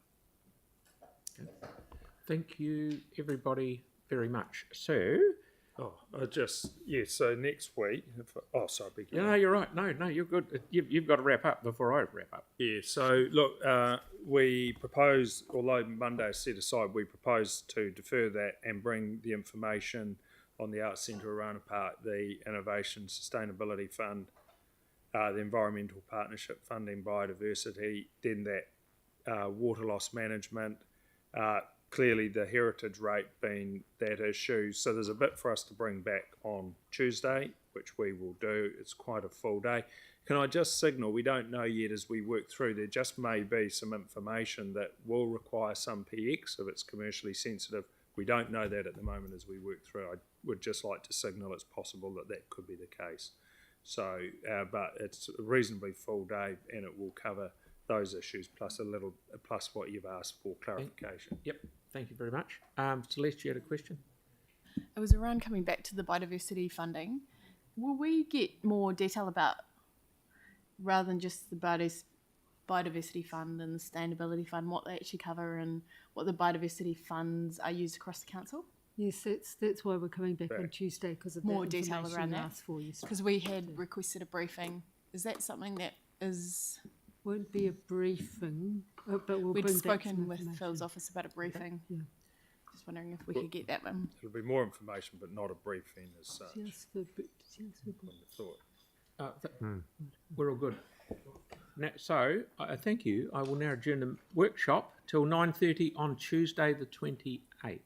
Thank you, everybody, very much. So, so next week. Sorry. No, you're right. No, you're good. You've got to wrap up before I wrap up. Yeah. So look, we propose, although Monday is set aside, we propose to defer that and bring the information on the Arts Centre Arana Park, the Innovation Sustainability Fund, the environmental partnership funding biodiversity, then that water loss management, clearly the heritage rate being that issue. So there's a bit for us to bring back on Tuesday, which we will do. It's quite a full day. Can I just signal, we don't know yet as we work through, there just may be some information that will require some PX if it's commercially sensitive. We don't know that at the moment as we work through. I would just like to signal it's possible that that could be the case. So, but it's a reasonably full day and it will cover those issues plus plus what you've asked for clarification. Yep, thank you very much. Celeste, you had a question? It was around coming back to the biodiversity funding. Will we get more detail about, rather than just the biodiversity fund and the sustainability fund, what they actually cover and what the biodiversity funds are used across the council? Yes, that's why we're coming back on Tuesday, because of More that detail information around that. asked for you. Because we had requested a briefing. Is that something that is... Won't be a briefing, but we'll We'd bring back some spoken with information. Phil's office about a briefing. Yeah. Just wondering if we could get that one. It'll be more information, but not a briefing as such. Yes, We're all good. Now, so, thank you. I will now adjourn the workshop till 9:30 on Tuesday the 28th.